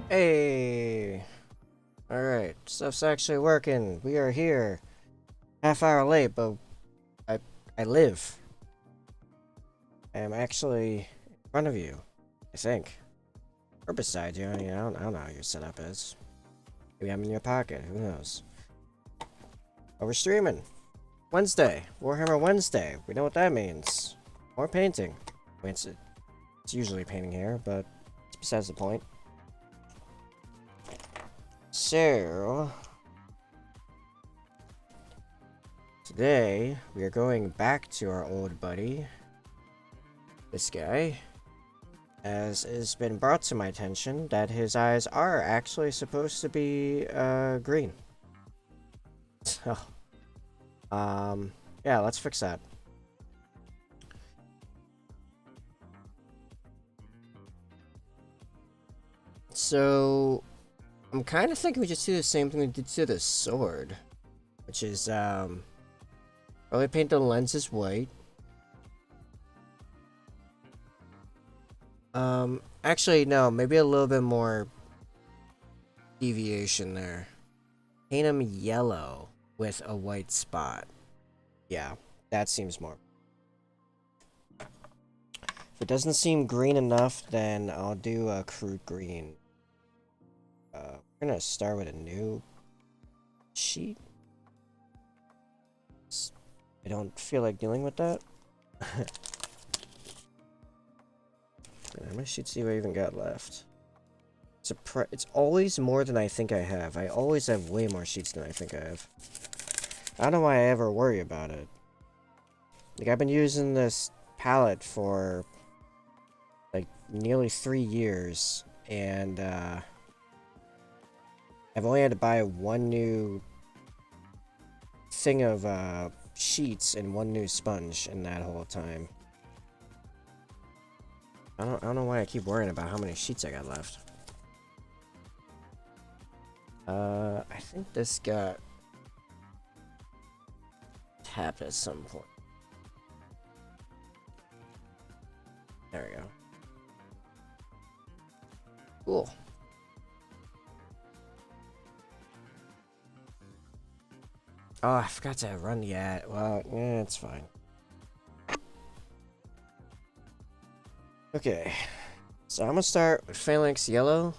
Hey! Alright, stuff's actually working. We are here. Half hour late, but I I live. I am actually in front of you, I think. Or beside you. I don't know how your setup is. Maybe I'm in your pocket, who knows? Oh, we're streaming. Wednesday. Warhammer Wednesday. We know what that means. More painting. I mean, it's usually painting here, but it's besides the point. So, today, we are going back to our old buddy, this guy, as it's been brought to my attention that his eyes are actually supposed to be, green. So, yeah, let's fix that. So, I'm kind of thinking we just do the same thing we did to the sword, which is, probably paint the lenses white. Actually, no, maybe a little bit more deviation there. Paint them yellow with a white spot. Yeah, that seems more. If it doesn't seem green enough, then I'll do a crude green. We're gonna start with a new sheet. I don't feel like dealing with that. How many sheets do I even got left? It's always more than I think I have. I always have way more sheets than I think I have. I don't know why I ever worry about it. Like, I've been using this palette for like nearly 3 years, and I've only had to buy one new thing of sheets and one new sponge in that whole time. I don't know why I keep worrying about how many sheets I got left. I think this got tapped at some point. There we go. Cool. Oh, I forgot to run the ad. Well, yeah, it's fine. Okay. So I'm gonna start with Phalanx Yellow.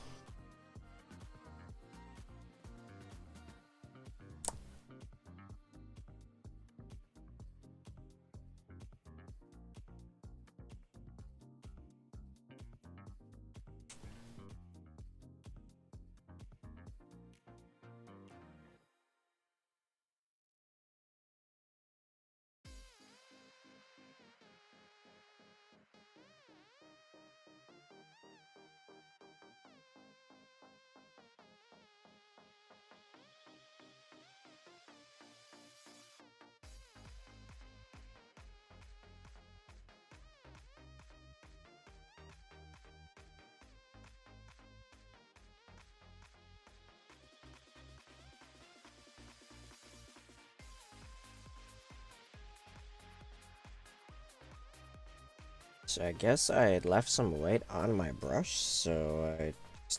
So I guess I had left some white on my brush, so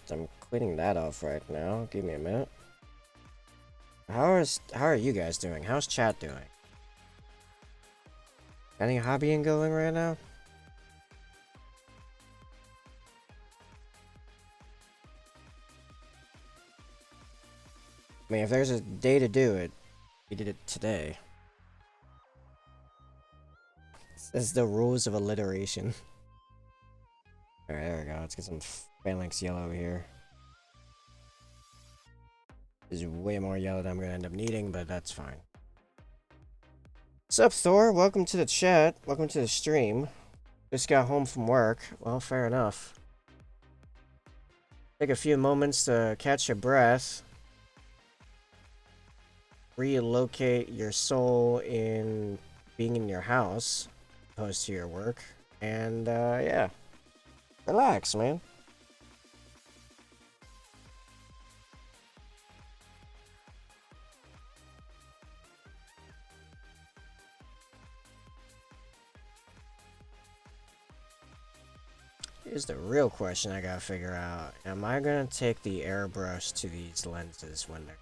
I'm cleaning that off right now. Give me a minute. How are you guys doing? How's chat doing? Any hobbying going right now? I mean, if there's a day to do it, we did it today. It's the rules of alliteration. Alright, there we go. Let's get some Phalanx Yellow here. This is way more yellow than I'm gonna end up needing, but that's fine. What's up, Thor? Welcome to the chat. Welcome to the stream. Just got home from work. Well, fair enough. Take a few moments to catch your breath. Relocate your soul in being in your house, opposed to your work. And, yeah. Relax, man. Here's the real question I gotta figure out. Am I gonna take the airbrush to these lenses when they're...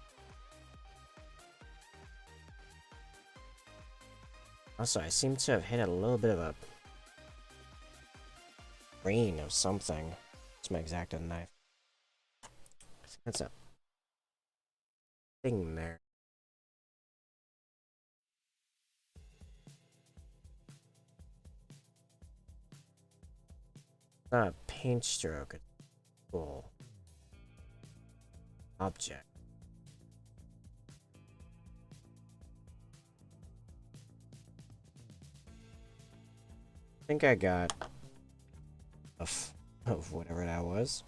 Also, I seem to have hit a little bit of a grain of something. It's my X-Acto knife. I think that's a thing there. It's not a paint stroke, it's a full object. I think I got of whatever that was.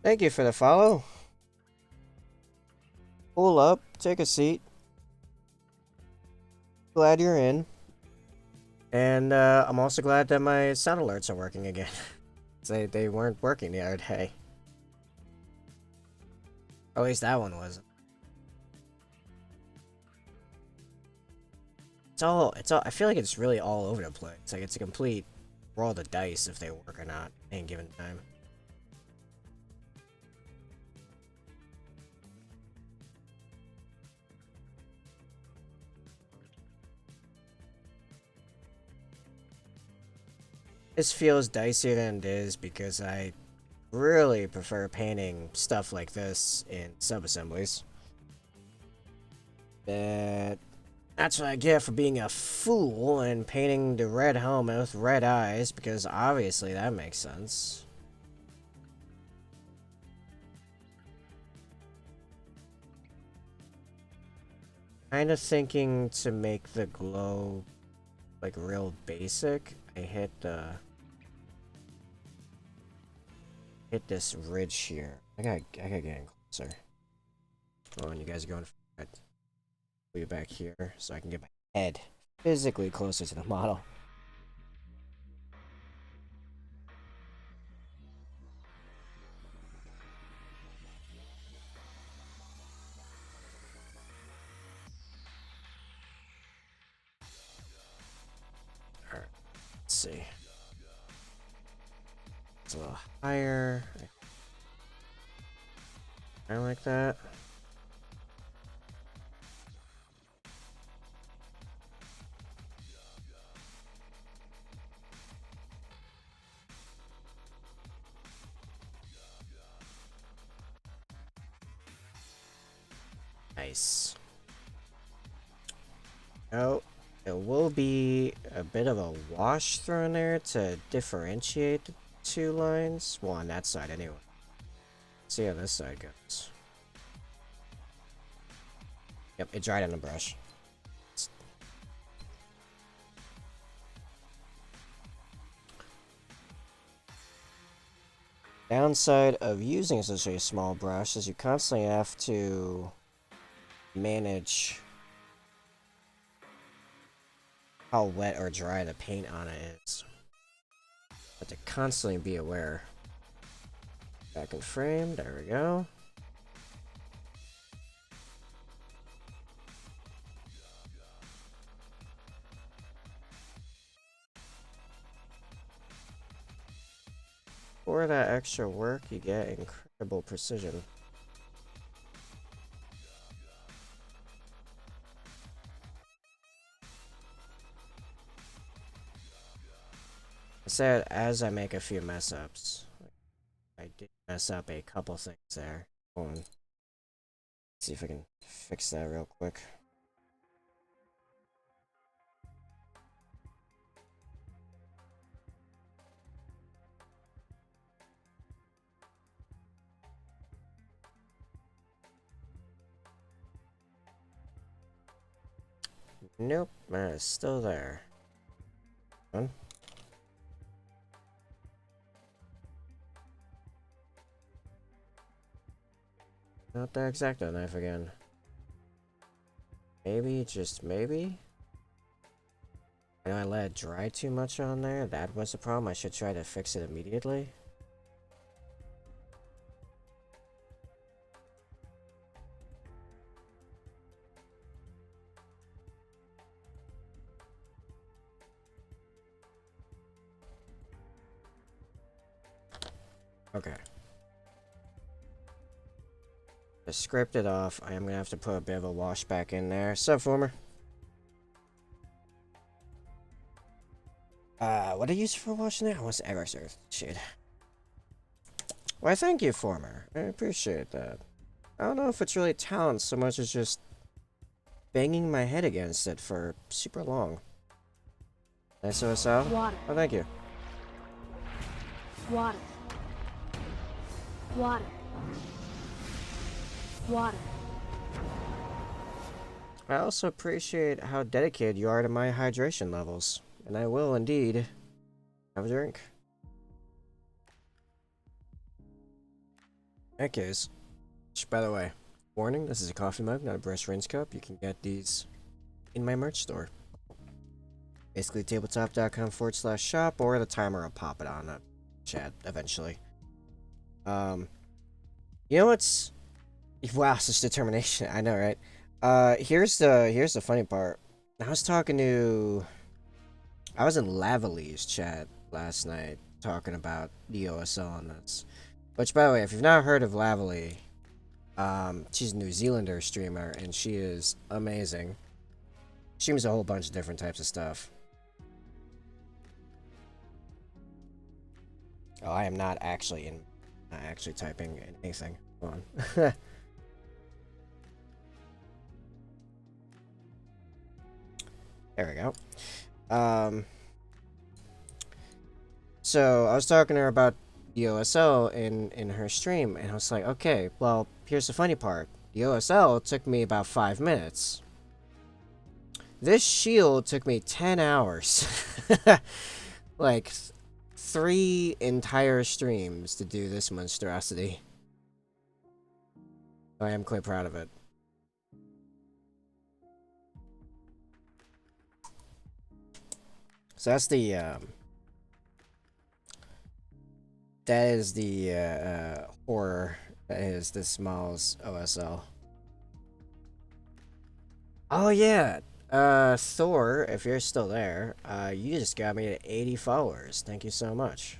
Thank you for the follow. Pull up, take a seat. Glad you're in. And I'm also glad that my sound alerts are working again. They weren't working the other day. Or at least that one wasn't. I feel like it's really all over the place. Like it's a complete roll the dice if they work or not at any given time. This feels dicier than it is because I really prefer painting stuff like this in sub-assemblies. That's what I get for being a fool and painting the red helmet with red eyes, because obviously that makes sense. Kind of thinking to make the glow like real basic. I hit this ridge here. I gotta get in closer. Oh, and you guys are going for it. Put you back here so I can get my head physically closer to the model. Alright, let's see. It's a little higher. I like that. Nice. Oh, it will be a bit of a wash thrown there to differentiate the two lines. Well, on that side anyway. Let's see how this side goes. Yep, it dried on the brush. Downside of using such a small brush is you constantly have to manage how wet or dry the paint on it is. But to constantly be aware. Back in frame, there we go. For that extra work, you get incredible precision. I said as I make a few mess ups. I did mess up a couple things there. Hold on. Let's see if I can fix that real quick. Nope, it's still there. Huh? Not the X-Acto knife again. Maybe, just maybe? I know I let it dry too much on there. That was the problem. I should try to fix it immediately. Okay. To script it off, I am gonna have to put a bit of a wash back in there. Sup, Former? What I use for washing it? I was Eversurf. Shit. Why, thank you, Former. I appreciate that. I don't know if it's really talent so much as just banging my head against it for super long. Nice OSL? Water. Oh, thank you. Water. Water. Water. I also appreciate how dedicated you are to my hydration levels, and I will indeed have a drink. Okay, which, by the way, warning, this is a coffee mug, not a brush rinse cup. You can get these in my merch store. Basically, tabletop.com/shop, or the timer will pop it on the chat eventually. You know what's... Wow, such determination. I know, right? Here's the funny part. I was in Lavali's chat last night talking about the OSL on this. Which, by the way, if you've not heard of Lavali, she's a New Zealander streamer, and she is amazing. Streams a whole bunch of different types of stuff. Oh, I am not actually typing anything. Hold on. There we go. So I was talking to her about the OSL in her stream, and I was like, okay, well, here's the funny part. The OSL took me about 5 minutes. This shield took me 10 hours. Like, 3 entire streams to do this monstrosity. I am quite proud of it. So that's the, that is the, horror that is this Miles OSL. Oh, yeah. Thor, if you're still there, you just got me to 80 followers. Thank you so much.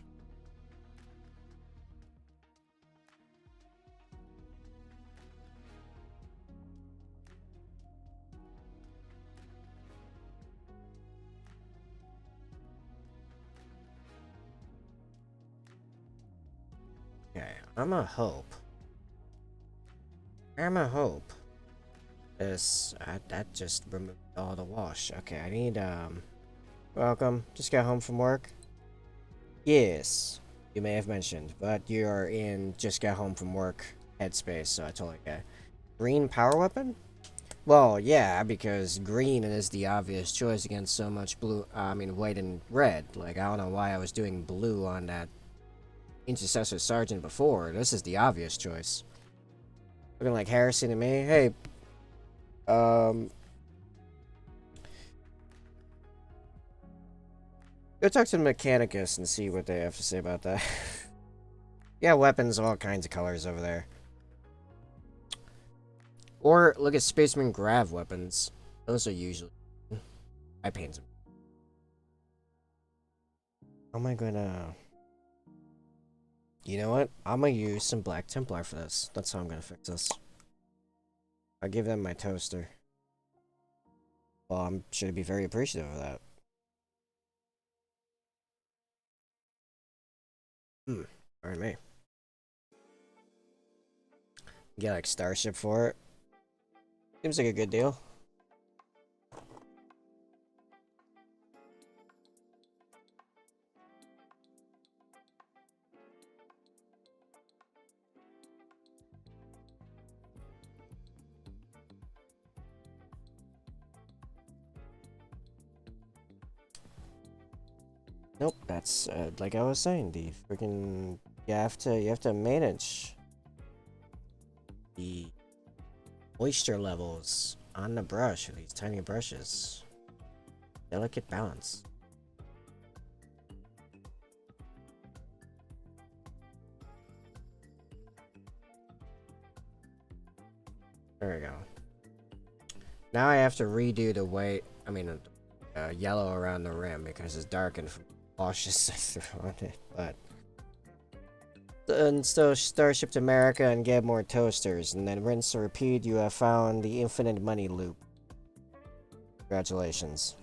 Okay, I'm a hope. This, that just removed all the wash. Okay, I need, welcome. Just got home from work. Yes, you may have mentioned, but you're in just got home from work headspace, so I totally get it. Green power weapon? Well, yeah, because green is the obvious choice against so much blue, white and red. Like, I don't know why I was doing blue on that Intercessor Sergeant before. This is the obvious choice. Looking like Harrison to me. Hey, go talk to the Mechanicus and see what they have to say about that. Yeah, weapons, all kinds of colors over there. Or look at Spaceman Grav weapons. Those are usually... I paint them. How am I gonna... You know what? I'm gonna use some Black Templar for this. That's how I'm gonna fix this. I'll give them my toaster. Well, I'm sure to be very appreciative of that. Pardon me. Get like Starship for it. Seems like a good deal. Nope, that's like I was saying, the freaking you have to manage the moisture levels on the brush with these tiny brushes. Delicate balance. There we go. Now I have to redo the white, yellow around the rim because it's darkened from washes I threw on it, but install Starship to America and get more toasters, and then rinse and repeat. You have found the infinite money loop. Congratulations.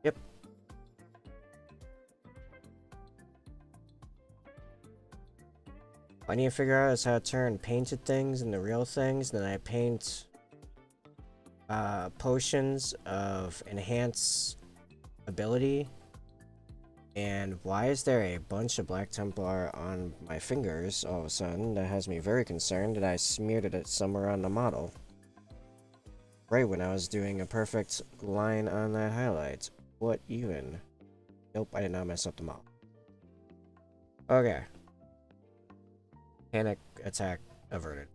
Yep. What I need to figure out is how to turn painted things into real things, and then I paint potions of enhance ability. And why is there a bunch of Black Templar on my fingers all of a sudden? That has me very concerned that I smeared it somewhere on the model. Right when I was doing a perfect line on that highlight. What even? Nope, I did not mess up the model. Okay. Panic attack averted.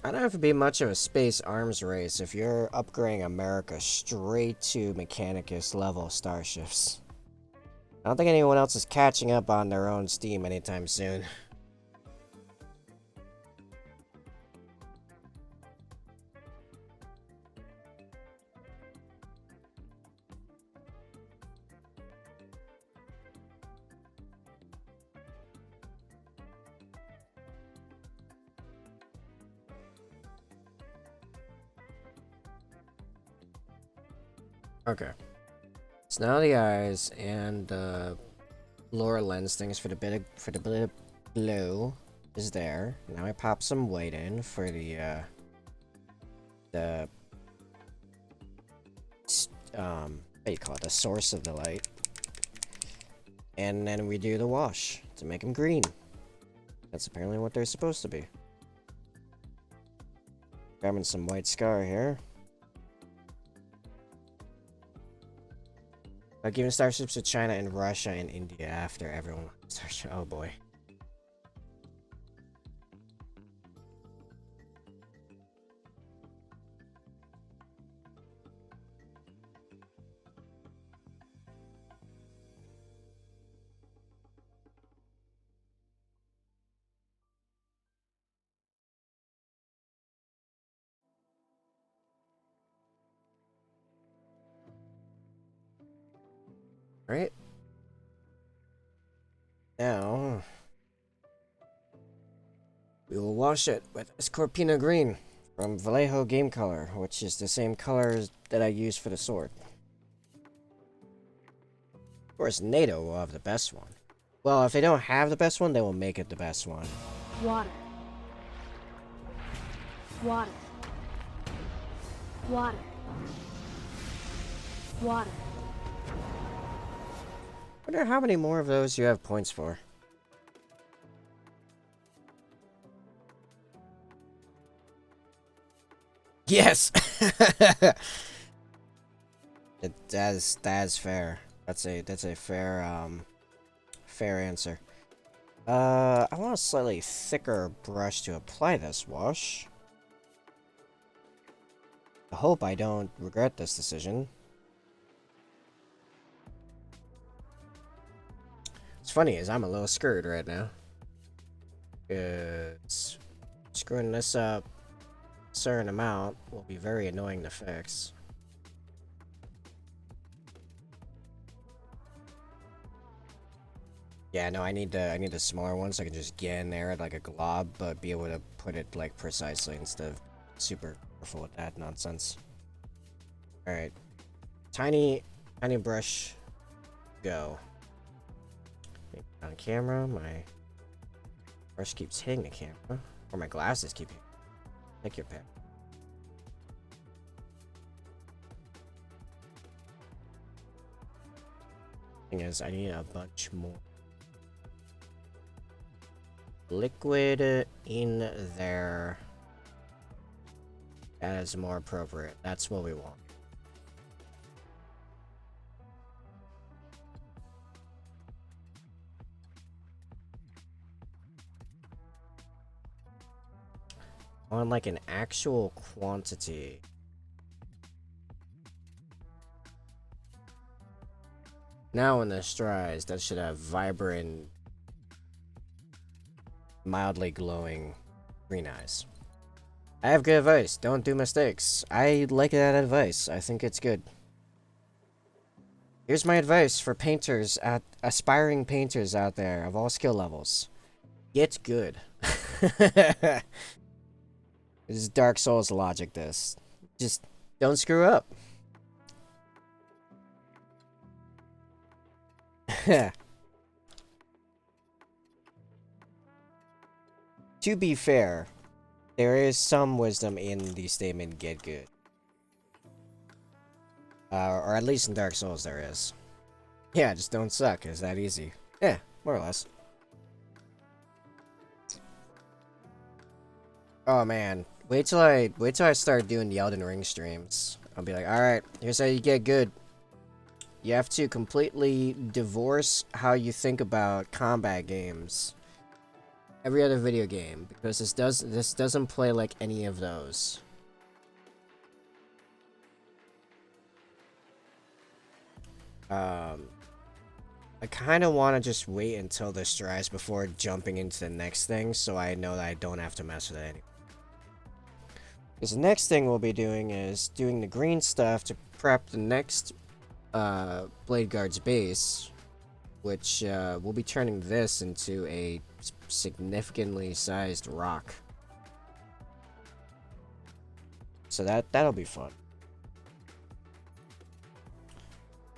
I don't have to be much of a space arms race if you're upgrading America straight to Mechanicus level starships. I don't think anyone else is catching up on their own Steam anytime soon. Okay. So now the eyes and the lower lens things for the bit of blue is there. Now I pop some white in for the what do you call it? The source of the light. And then we do the wash to make them green. That's apparently what they're supposed to be. Grabbing some white scar here. Giving starships to China and Russia and India after everyone starts. Oh boy. Right? Now we will wash it with Scorpina Green from Vallejo Game Color, which is the same color that I use for the sword. Of course, NATO will have the best one. Well, if they don't have the best one, they will make it the best one. Water. Water. Water. Water. I wonder how many more of those you have points for. Yes! That's fair. That's a fair answer. I want a slightly thicker brush to apply this wash. I hope I don't regret this decision. What's funny is I'm a little screwed right now. It's screwing this up a certain amount will be very annoying to fix. Yeah, no, I need the smaller one so I can just get in there like a glob, but be able to put it like precisely instead of super careful with that nonsense. Alright. Tiny brush. Go. On camera, my brush keeps hitting the camera. Or my glasses keep hitting. Take your pick. Thing is, I need a bunch more liquid in there. That is more appropriate. That's what we want. On like an actual quantity. Now when this dries, that should have vibrant, mildly glowing green eyes. I have good advice. Don't do mistakes. I like that advice. I think it's good. Here's my advice for painters, aspiring painters out there of all skill levels. Get good. This is Dark Souls logic, this. Just don't screw up. To be fair, there is some wisdom in the statement, get good. Or at least in Dark Souls there is. Yeah, just don't suck. It's that easy. Yeah, more or less. Oh man, wait till I start doing the Elden Ring streams. I'll be like, alright, here's how you get good. You have to completely divorce how you think about combat games. Every other video game, because this doesn't play like any of those. I kind of want to just wait until this dries before jumping into the next thing, so I know that I don't have to mess with it anymore. Because the next thing we'll be doing is doing the green stuff to prep the next Blade Guard's base, which we'll be turning this into a significantly sized rock. So that'll be fun.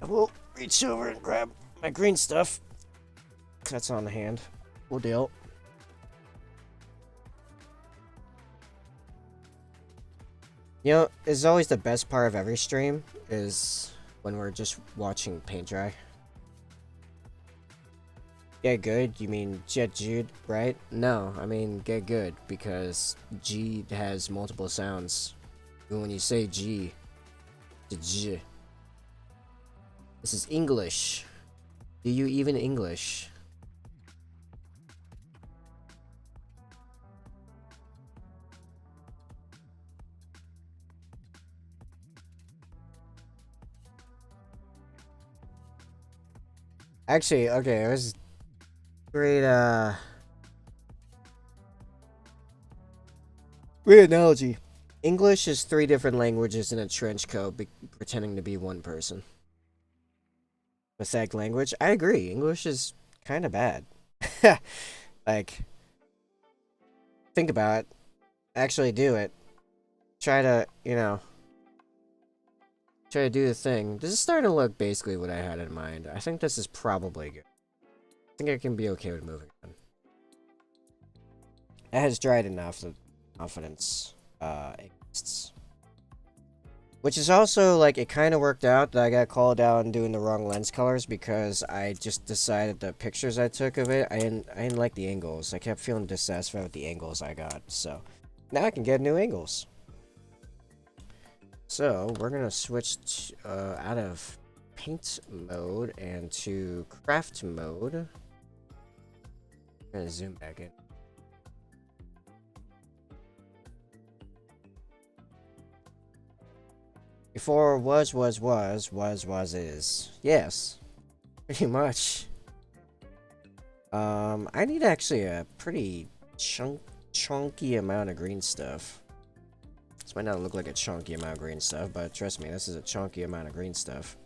I will reach over and grab my green stuff. That's on the hand. We'll deal. You know, it's always the best part of every stream is when we're just watching paint dry. Get good? You mean Jet Jude, right? No, I mean get good because G has multiple sounds. And when you say G, it's G. This is English. Do you even English? Actually, okay, it was great, great analogy. English is 3 different languages in a trench coat pretending to be one person. Pathetic language? I agree. English is kind of bad. Like, think about it. Actually do it. Try to, you know, try to do the thing. This is starting to look basically what I had in mind. I think this is probably good. I think I can be okay with moving on. It has dried enough that confidence exists. Which is also, like, it kind of worked out that I got called out on doing the wrong lens colors because I just decided the pictures I took of it, I didn't like the angles. I kept feeling dissatisfied with the angles I got, so now I can get new angles. So, we're gonna switch out of paint mode and to craft mode. I'm gonna zoom back in. Before was, is. Yes. Pretty much. I need actually a pretty chunky amount of green stuff. This might not look like a chunky amount of green stuff, but trust me, this is a chunky amount of green stuff.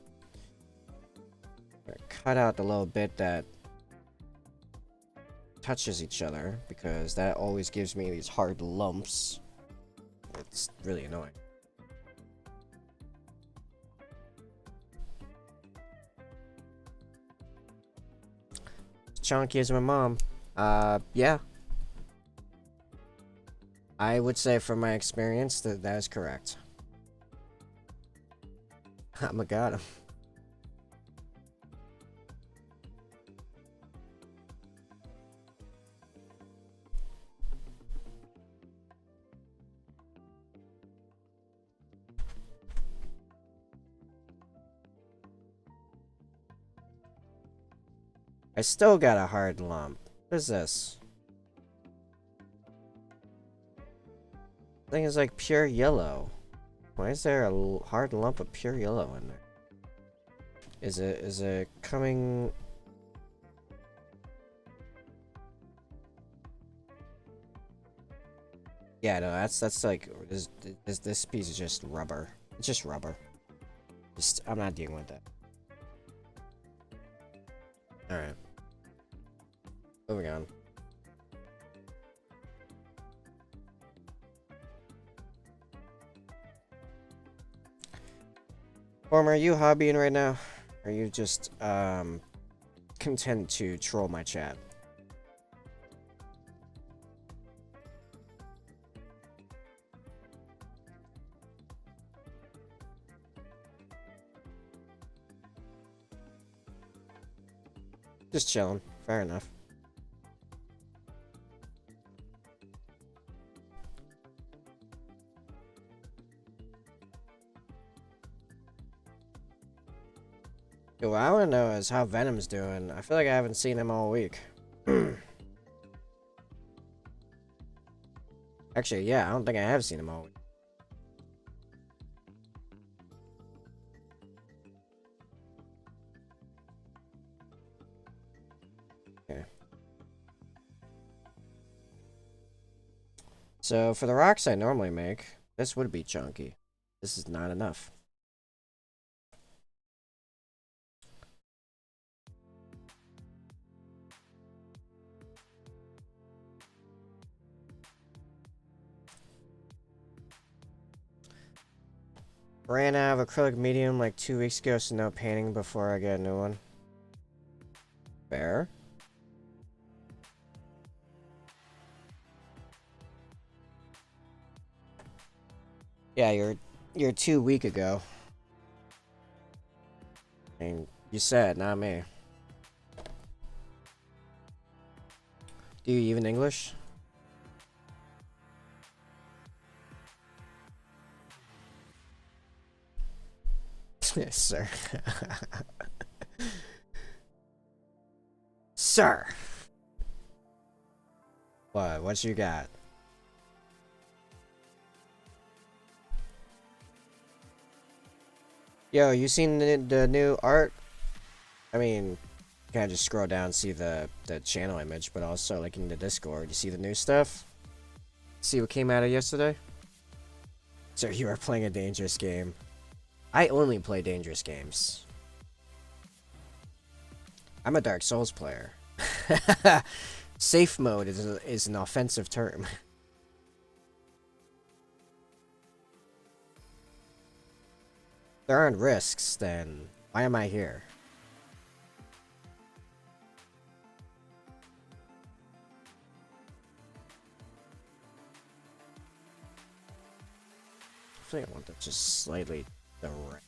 Cut out the little bit that touches each other, because that always gives me these hard lumps. It's really annoying. Chunky as my mom. Yeah. I would say from my experience that is correct. I'm a god. I still got a hard lump. What is this? Thing is like pure yellow. Why is there a hard lump of pure yellow in there? Is it coming? Yeah, no, that's like this piece is just rubber. It's just rubber. Just I'm not dealing with that. All right, moving on. Former, are you hobbying right now? Or are you just content to troll my chat? Just chilling. Fair enough. Yo, what I want to know is how Venom's doing. I feel like I haven't seen him all week. Actually, yeah, I don't think I have seen him all week. Okay. So, for the rocks I normally make, this would be chunky. This is not enough. Ran out of acrylic medium like 2 weeks ago, so no painting before I get a new one. Fair. Yeah, you're 2 week ago. And you said, not me. Do you even English? Yes, sir. Sir. What you got? Yo, you seen the new art? I mean, kind of just scroll down and see the channel image, but also like in the Discord, you see the new stuff? See what came out of yesterday? Sir, you are playing a dangerous game. I only play dangerous games. I'm a Dark Souls player. Safe mode is an offensive term. There aren't risks, then why am I here? I think I want that just slightly direct.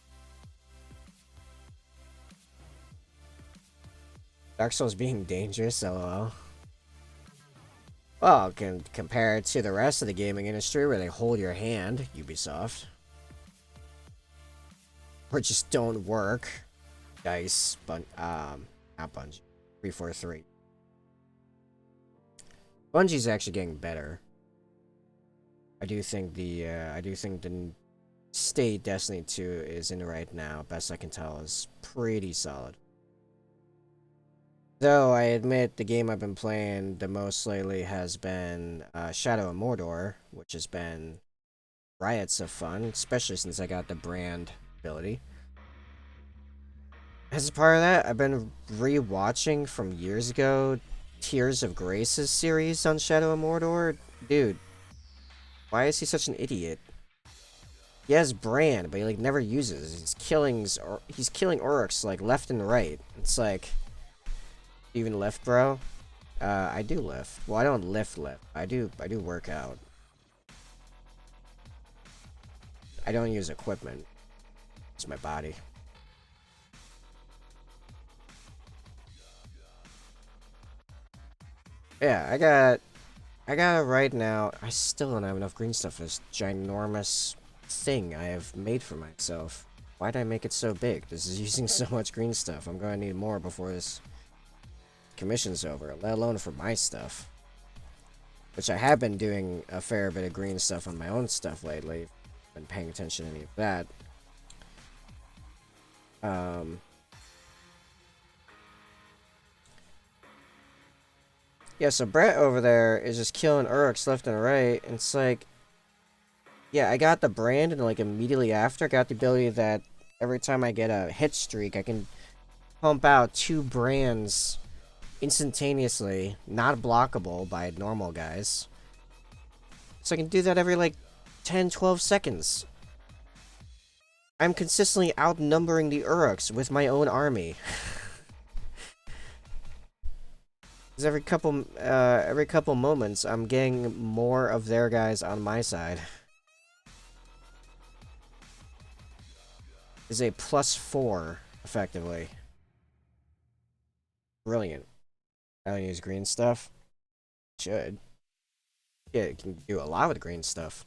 Dark Souls being dangerous, lol. Well, can compare it to the rest of the gaming industry where they hold your hand, Ubisoft. Or just don't work. Dice, but not Bungie. 343. Bungie's actually getting better. I do think the state Destiny 2 is in right now, best I can tell, is pretty solid. Though I admit the game I've been playing the most lately has been Shadow of Mordor, which has been riots of fun, especially since I got the brand ability. As a part of that, I've been re-watching from years ago Tears of Grace's series on Shadow of Mordor. Dude, why is he such an idiot? He has brand, but he like never uses. He's killing orcs like left and right. It's like, even lift, bro? I do lift. Well, I don't lift. I do work out. I don't use equipment. It's my body. Yeah, I got it right now. I still don't have enough green stuff for this ginormous thing I have made for myself. Why did I make it so big? This is using so much green stuff. I'm gonna need more before this commissions over, let alone for my stuff. Which I have been doing a fair bit of green stuff on my own stuff lately. Been paying attention to any of that. Yeah, so Brett over there is just killing Uruks left and right. And it's like, yeah, I got the brand, and like immediately after, got the ability that every time I get a hit streak, I can pump out 2 brands instantaneously, not blockable by normal guys. So I can do that every like 10, 12 seconds. I'm consistently outnumbering the Uruks with my own army. Because every couple moments, I'm getting more of their guys on my side. Is a +4, effectively. Brilliant. I don't use green stuff. Should. Yeah, it can do a lot with green stuff.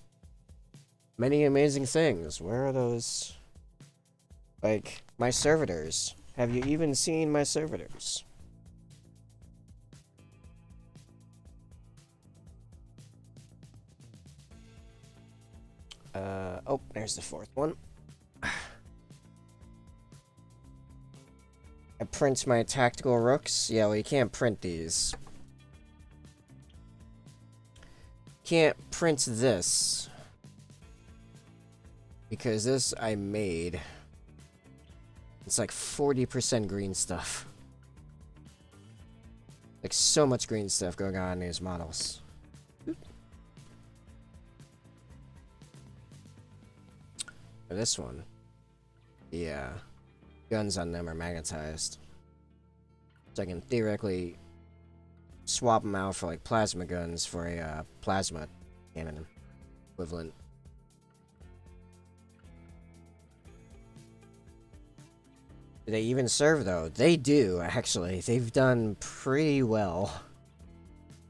Many amazing things. Where are those? Like, my servitors. Have you even seen my servitors? Oh, there's the 4th one. I print my tactical rooks. Yeah, well, you can't print these. Can't print this. Because this I made. It's like 40% green stuff. Like, so much green stuff going on in these models. This one. Yeah. Guns on them are magnetized. So I can theoretically swap them out for like plasma guns for a plasma cannon equivalent. Do they even serve though? They do, actually. They've done pretty well.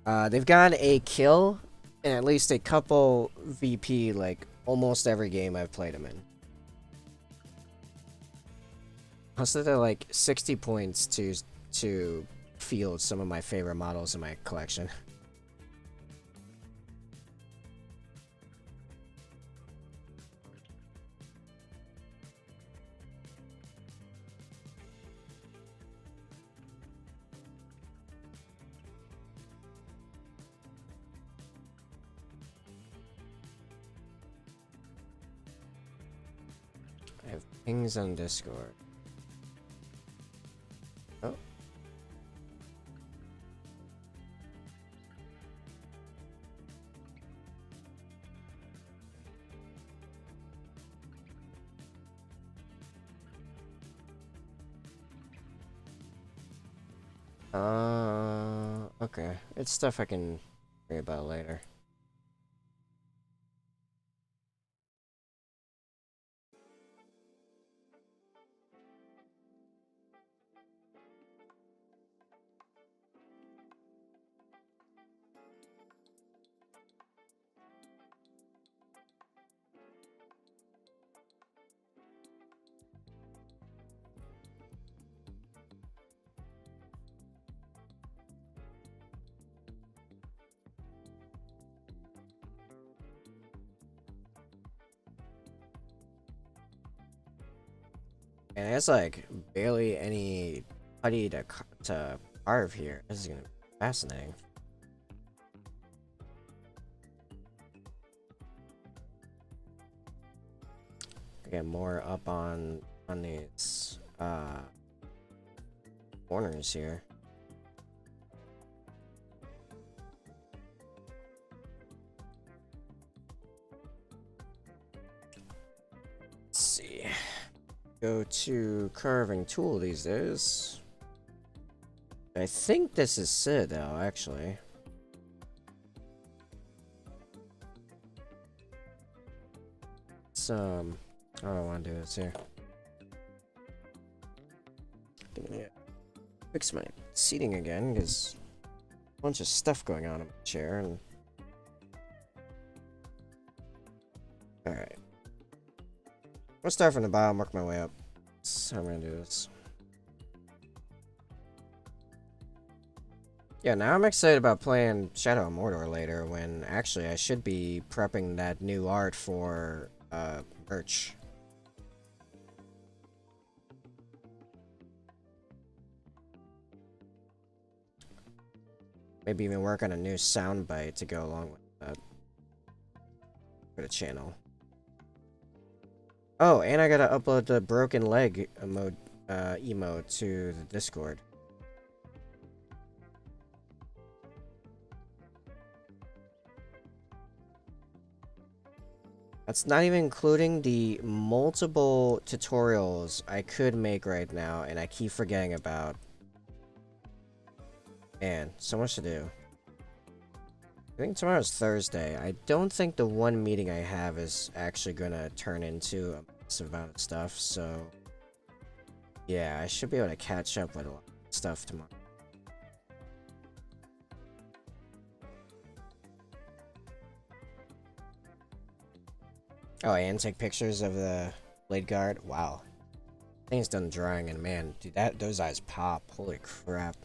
They've gotten a kill in at least a couple VP, like almost every game I've played them in. Also, they're like 60 points to field some of my favorite models in my collection. I have pings on Discord. Oh. Okay. It's stuff I can worry about later. And there's like barely any putty to carve here. This is gonna be fascinating. Get more up on these corners here. Let's see. Go to carving tool these days. I think this is Citadel, actually. I don't want to do this here. Gonna fix my seating again because a bunch of stuff going on in my chair. And all right, I'll start from the bottom, work my way up. That's how I'm gonna do this. Yeah, now I'm excited about playing Shadow of Mordor later when actually I should be prepping that new art for merch. Maybe even work on a new soundbite to go along with that for the channel. Oh, and I gotta upload the broken leg emote to the Discord. That's not even including the multiple tutorials I could make right now, and I keep forgetting about. Man, so much to do. I think tomorrow's Thursday. I don't think the one meeting I have is actually gonna turn into a massive amount of stuff, so... Yeah, I should be able to catch up with a lot of stuff tomorrow. Oh, and take pictures of the blade guard? Wow. Thing's done drying, and man, dude, those eyes pop. Holy crap.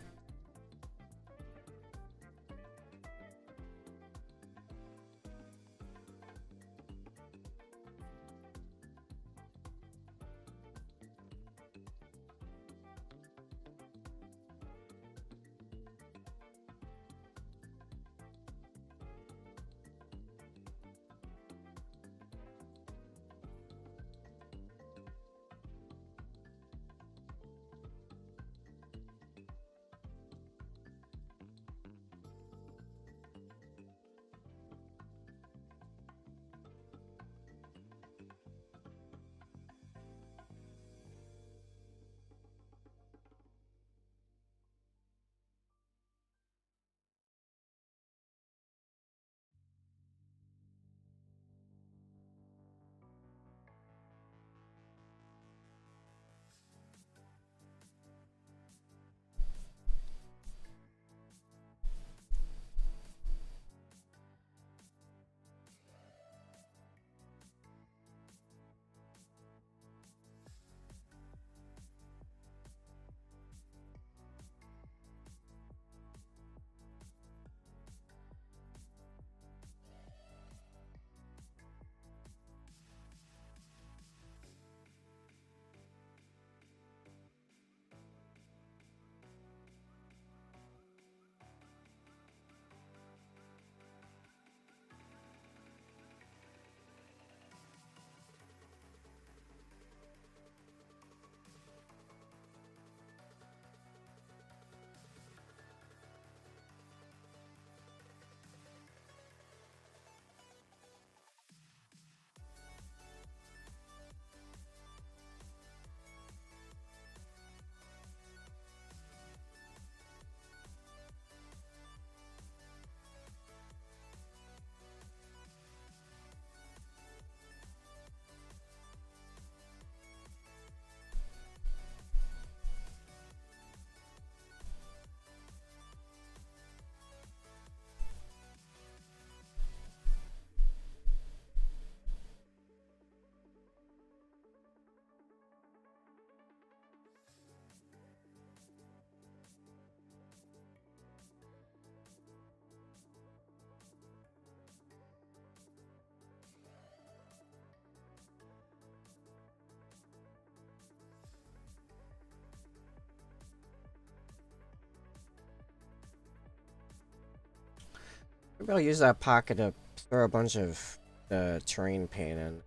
Maybe I'll use that pocket to throw a bunch of the terrain paint in.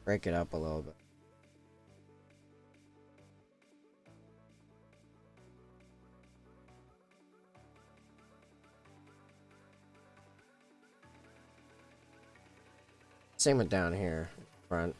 Break it up a little bit. Same with down here, front.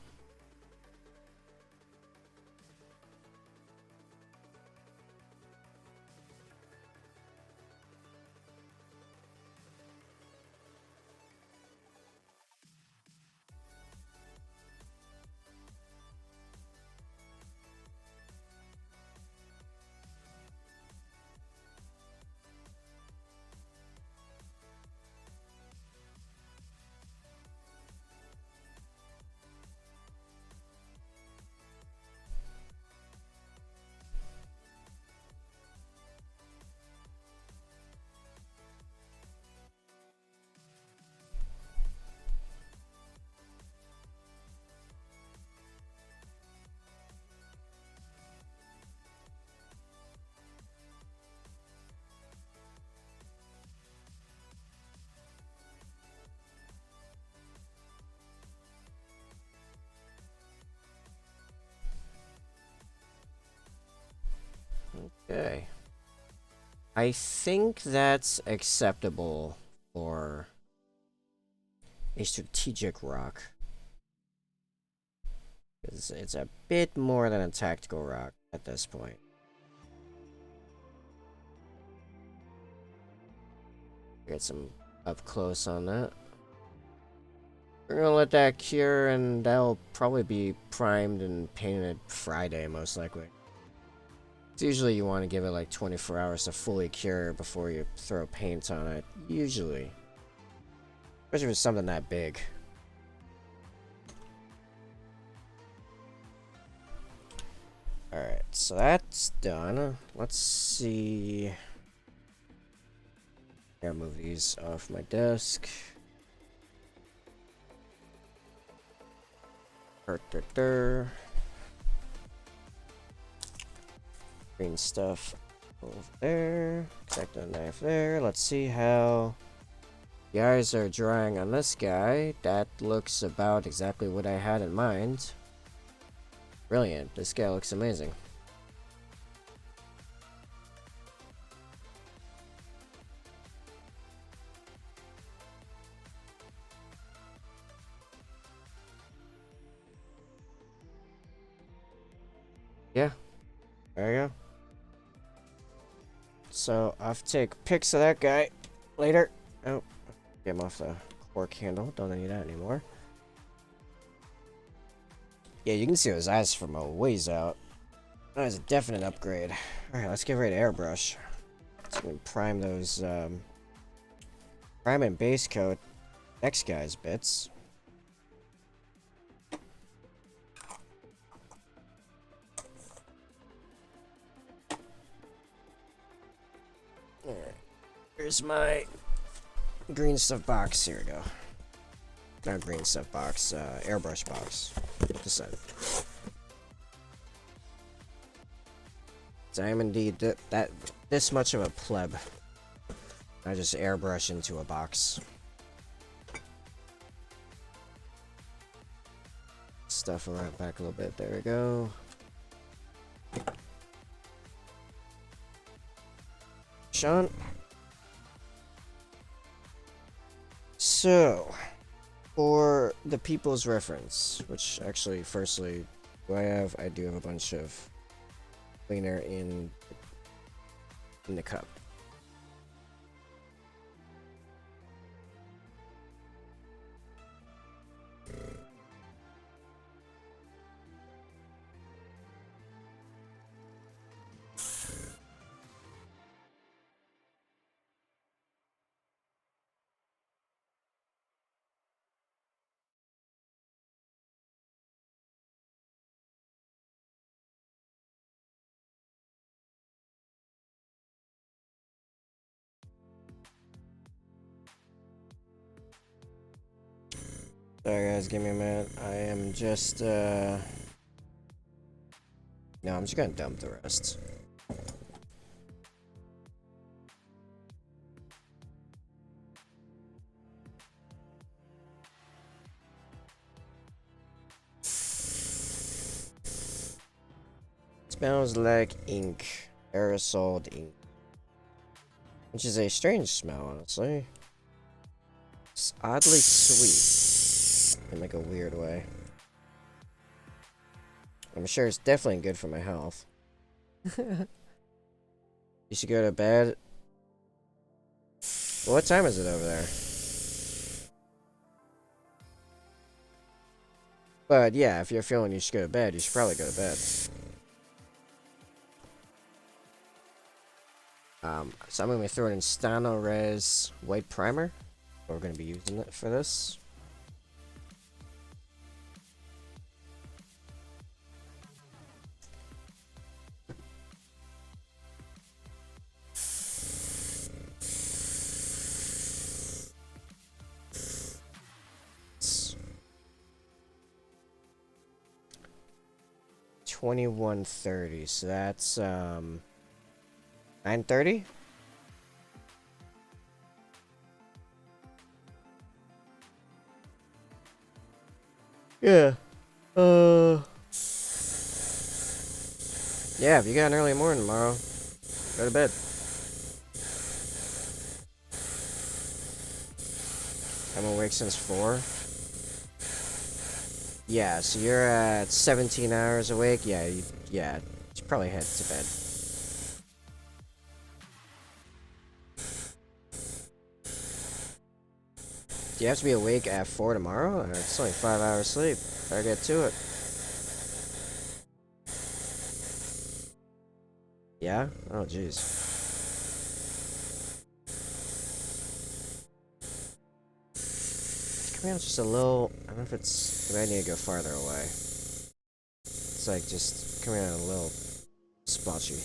Okay. I think that's acceptable for a strategic rock. It's a bit more than a tactical rock at this point. Get some up close on that. We're gonna let that cure, and that'll probably be primed and painted Friday, most likely. So usually you want to give it like 24 hours to fully cure before you throw paint on it. Usually. Especially if it's something that big. Alright, so that's done. Let's see. Gotta move these off my desk. Green stuff over there. Connect the knife there. Let's see how the eyes are drying on this guy. That looks about exactly what I had in mind. Brilliant. This guy looks amazing. Yeah. There you go. So I'll have to take pics of that guy later. Oh, get him off the cork handle. Don't need that anymore. Yeah, you can see his eyes from a ways out. That is a definite upgrade. Alright, let's get ready to airbrush. So we can prime those, prime and base coat next guy's bits. Alright. Here's my Greenstuff box. Here we go. Not Greenstuff box, airbrush box. This side. So I am indeed this much of a pleb. I just airbrush into a box. Stuff around back a little bit. There we go. Sean. So, for the people's reference, which actually, firstly, I do have a bunch of cleaner in the cup. Sorry guys, give me a minute. I am just, no, I'm just gonna dump the rest. Smells like ink. Aerosol ink. Which is a strange smell, honestly. It's oddly sweet. In like a weird way. I'm sure it's definitely good for my health. You should go to bed. Well, what time is it over there? But yeah, if you're feeling you should go to bed, you should probably go to bed. So I'm going to be throwing in Stano Res white primer. We're going to be using it for this. It's 21:30, so that's 9:30. Yeah. Yeah, if you got an early morning tomorrow, Go to bed. I'm awake since 4. Yeah, so you're at 17 hours awake. Yeah, you should probably head to bed. Do you have to be awake at 4 tomorrow? It's only 5 hours sleep. Better get to it. Yeah? Oh, jeez. Coming out just a little... I don't know if it's... Maybe I need to go farther away. It's like just coming out a little splotchy.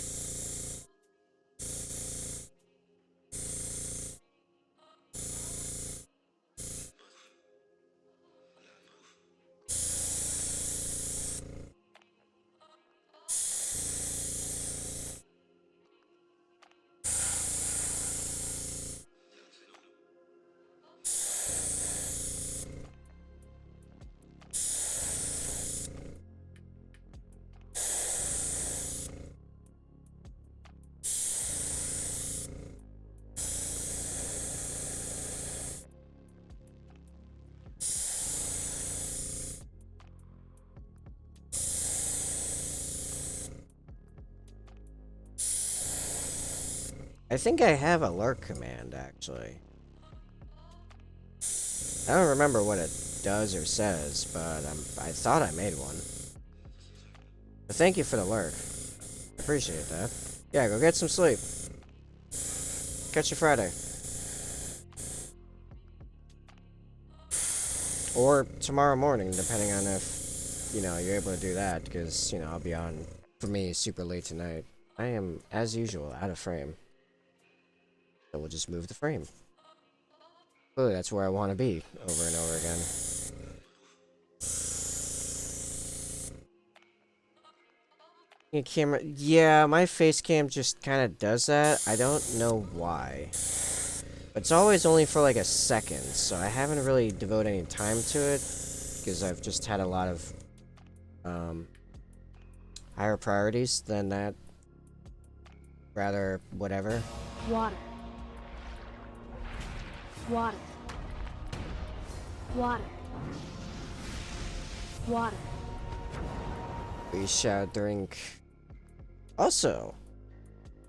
I think I have a lurk command, actually. I don't remember what it does or says, but I thought I made one. But thank you for the lurk. I appreciate that. Yeah, go get some sleep. Catch you Friday. Or tomorrow morning, depending on if, you're able to do that, because, I'll be on, for me, super late tonight. I am, as usual, out of frame. So we'll just move the frame. Clearly, that's where I want to be, over and over again. Your camera... Yeah, my face cam just kind of does that. I don't know why. But it's always only for like a second, so I haven't really devoted any time to it, because I've just had a lot of, higher priorities than that. Rather, whatever. Water. Water. Water. Water. We shall drink. Also,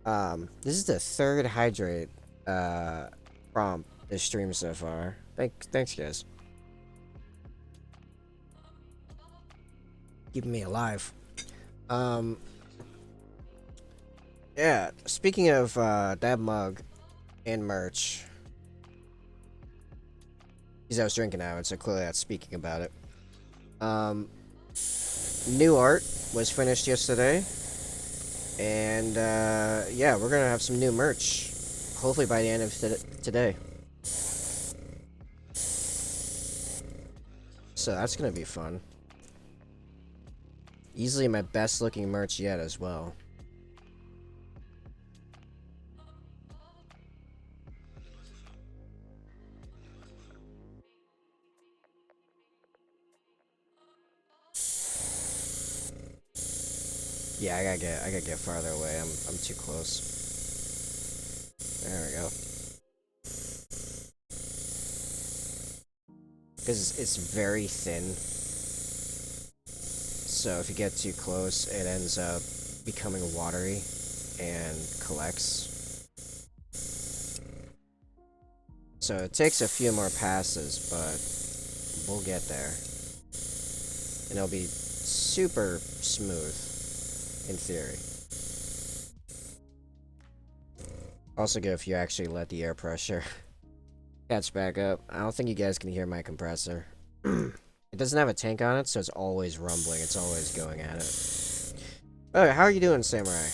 this is the 3rd hydrate, prompt this stream so far. Thanks, guys. Keeping me alive. Yeah, speaking of, that mug and merch. Because I was drinking out, so clearly that's speaking about it. New art was finished yesterday. And, yeah, we're gonna have some new merch. Hopefully by the end of today. So that's gonna be fun. Easily my best looking merch yet as well. Yeah, I gotta get farther away. I'm too close. There we go. Because it's very thin. So if you get too close, it ends up becoming watery and collects. So it takes a few more passes, but we'll get there. And it'll be super smooth, in theory. Also good if you actually let the air pressure catch back up. I don't think you guys can hear my compressor. It doesn't have a tank on it, so it's always rumbling. It's always going at it. Okay, how are you doing, Samurai?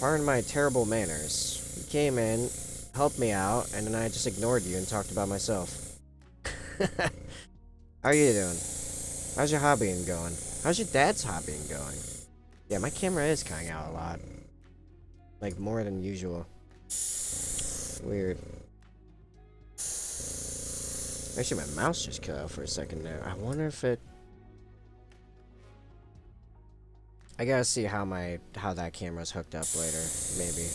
Pardon my terrible manners. You came in, helped me out, and then I just ignored you and talked about myself. How are you doing? How's your hobbying going? How's your dad's hobbying going? Yeah, my camera is cutting out a lot. Like, more than usual. Weird. Actually, my mouse just cut out for a second there. I wonder if it... I gotta see how that camera's hooked up later, maybe.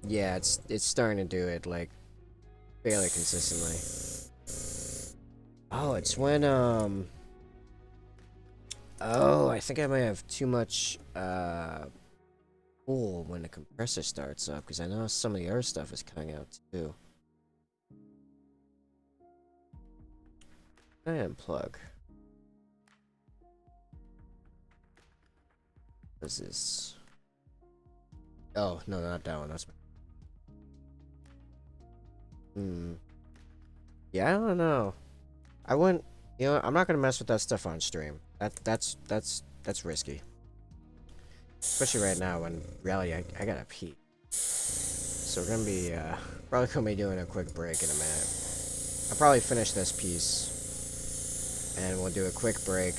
Yeah, it's starting to do it like fairly consistently. Oh, it's when oh, I think I might have too much cool when the compressor starts up because I know some of the other stuff is coming out too. I unplug. What is this? Oh, no, not that one. That's yeah, I don't know. I wouldn't. You know, I'm not gonna mess with that stuff on stream. That's risky, especially right now when really I gotta pee. So we're gonna be probably gonna be doing a quick break in a minute. I'll probably finish this piece, and we'll do a quick break.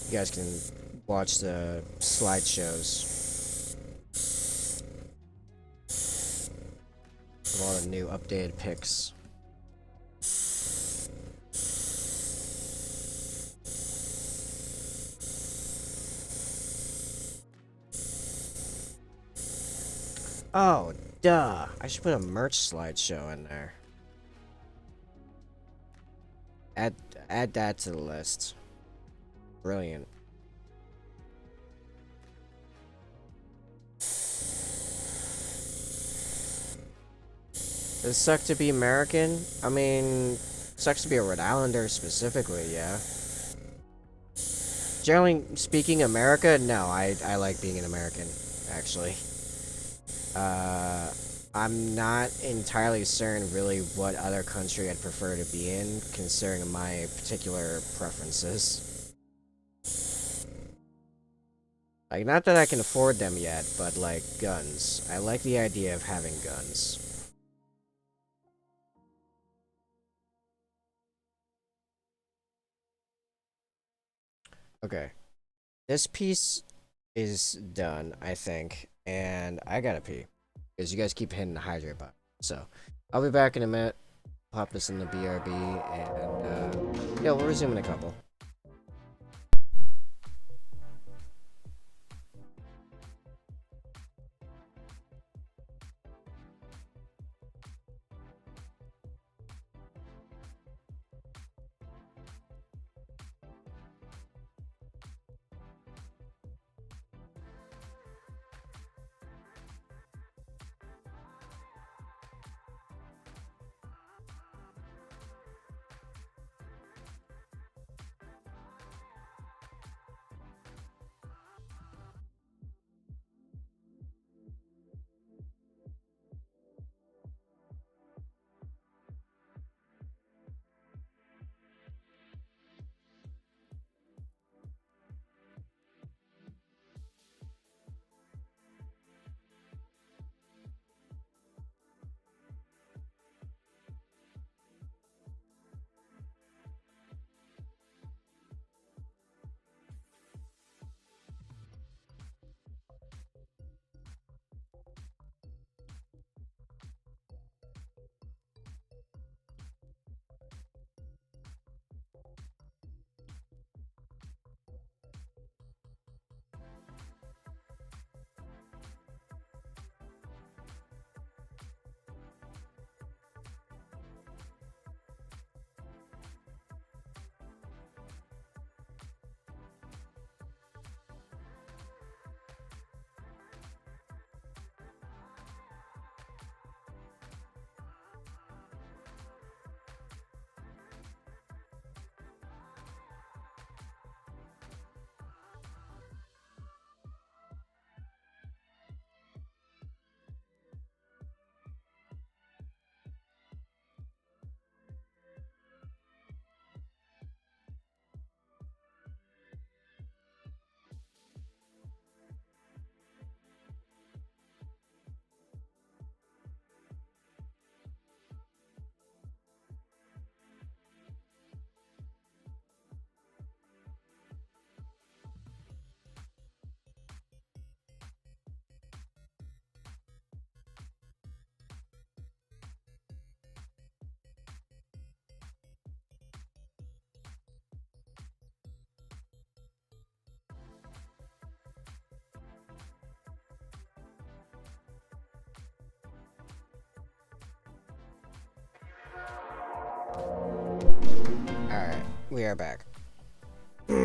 You guys can watch the slideshows of all the new updated pics. Oh, duh. I should put a merch slideshow in there. Add that to the list. Brilliant. Does it suck to be American? I mean, sucks to be a Rhode Islander specifically, yeah. Generally speaking, America, no, I like being an American, actually. I'm not entirely certain really what other country I'd prefer to be in, considering my particular preferences. Like, not that I can afford them yet, but like, guns. I like the idea of having guns. Okay. This piece is done, I think, and I gotta pee. Because you guys keep hitting the hydrate button. So, I'll be back in a minute. Pop this in the BRB, and, yeah, we'll resume in a couple. Alright, we are back. Do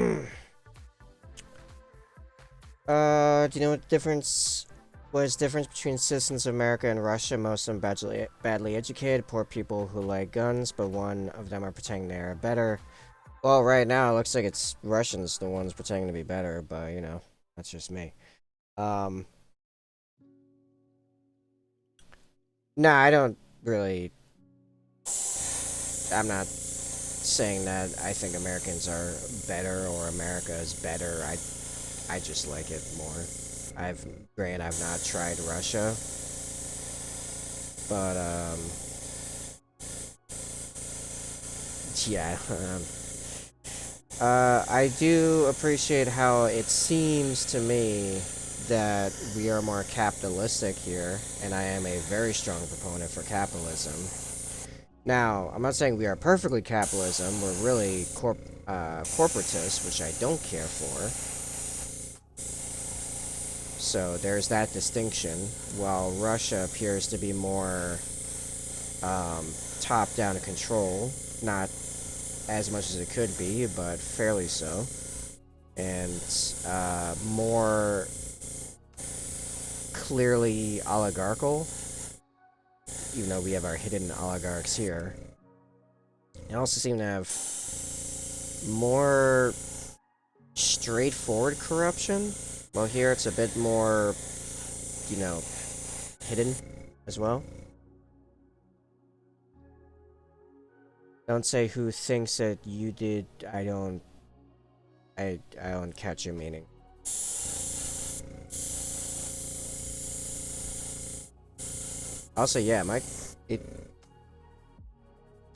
you know what the difference between citizens of America and Russia? Most of them badly educated, poor people who like guns, but one of them are pretending they are better. Well, right now, it looks like it's Russians, the ones pretending to be better, but, you know, that's just me. Nah, I don't really... I'm not saying that I think Americans are better or America is better. I just like it more. Granted, I've not tried Russia, but, yeah, I do appreciate how it seems to me that we are more capitalistic here, and I am a very strong proponent for capitalism. Now, I'm not saying we are perfectly capitalism, we're really corporatist, which I don't care for. So there's that distinction, while Russia appears to be more top-down and control, not as much as it could be, but fairly so. And more clearly oligarchical, even though we have our hidden oligarchs here. They also seem to have more straightforward corruption. Well, here it's a bit more, you know, hidden as well. Don't say who thinks that you did. I don't catch your meaning. Also, yeah,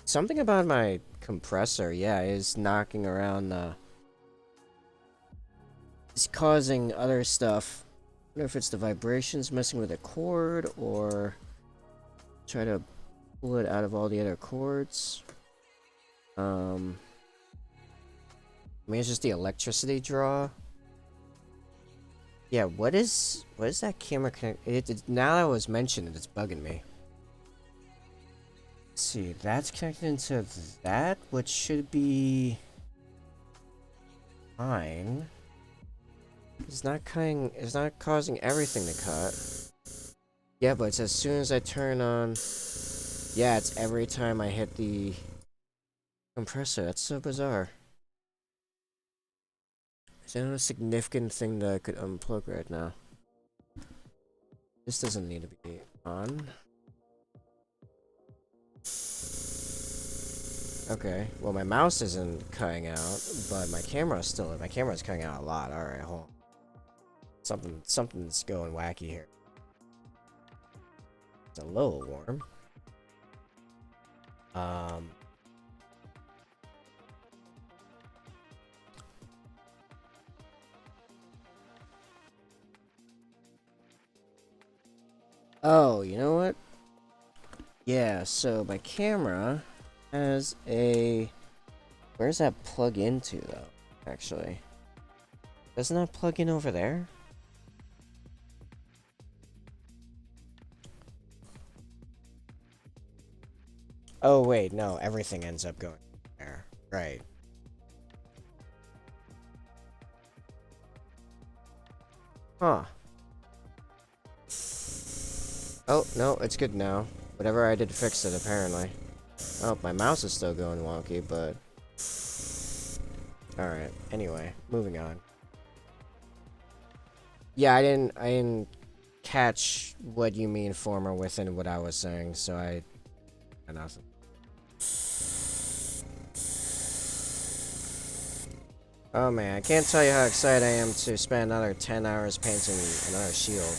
something about my compressor, yeah, is knocking around it's causing other stuff. I wonder if it's the vibrations messing with the cord, or try to pull it out of all the other cords. I mean, it's just the electricity draw. Yeah, what is that camera connect? Now that it was mentioned, it's bugging me. Let's see, that's connected into that, which should be fine. It's not causing everything to cut. Yeah, but it's as soon as I turn on. Yeah, it's every time I hit the compressor. That's so bizarre. Is there a significant thing that I could unplug right now? This doesn't need to be on. Okay, well my mouse isn't cutting out, but my camera's cutting out a lot. Alright, hold on. Something's going wacky here. It's a little warm. Oh, you know what? Yeah, so my camera has a... Where's that plug into, though, actually? Doesn't that plug in over there? Oh, wait, no, everything ends up going there. Right. Huh. Oh, no, it's good now. Whatever I did fixed it, apparently. Oh, my mouse is still going wonky, but... Alright, anyway, moving on. Yeah, I didn't catch what you mean former within what I was saying, so I nothing. Oh man, I can't tell you how excited I am to spend another 10 hours painting another shield.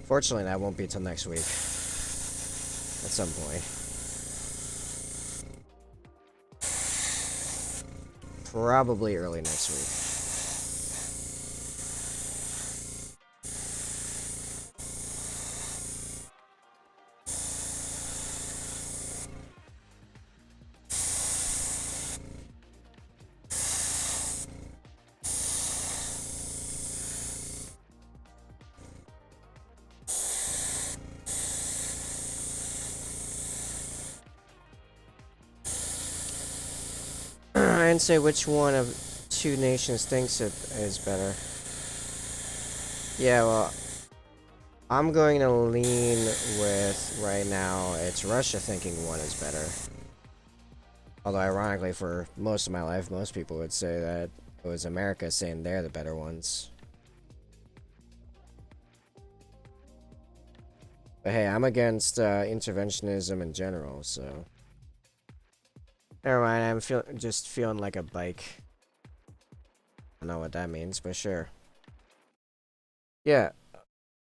Fortunately, that won't be till next week. At some point. Probably early next week. try and say which one of two nations thinks it is better. Yeah, well, I'm going to lean with, right now, it's Russia thinking one is better. Although, ironically, for most of my life, most people would say that it was America saying they're the better ones. But hey, I'm against interventionism in general, so... Never mind, I'm just feeling like a bike. I don't know what that means, but sure. Yeah,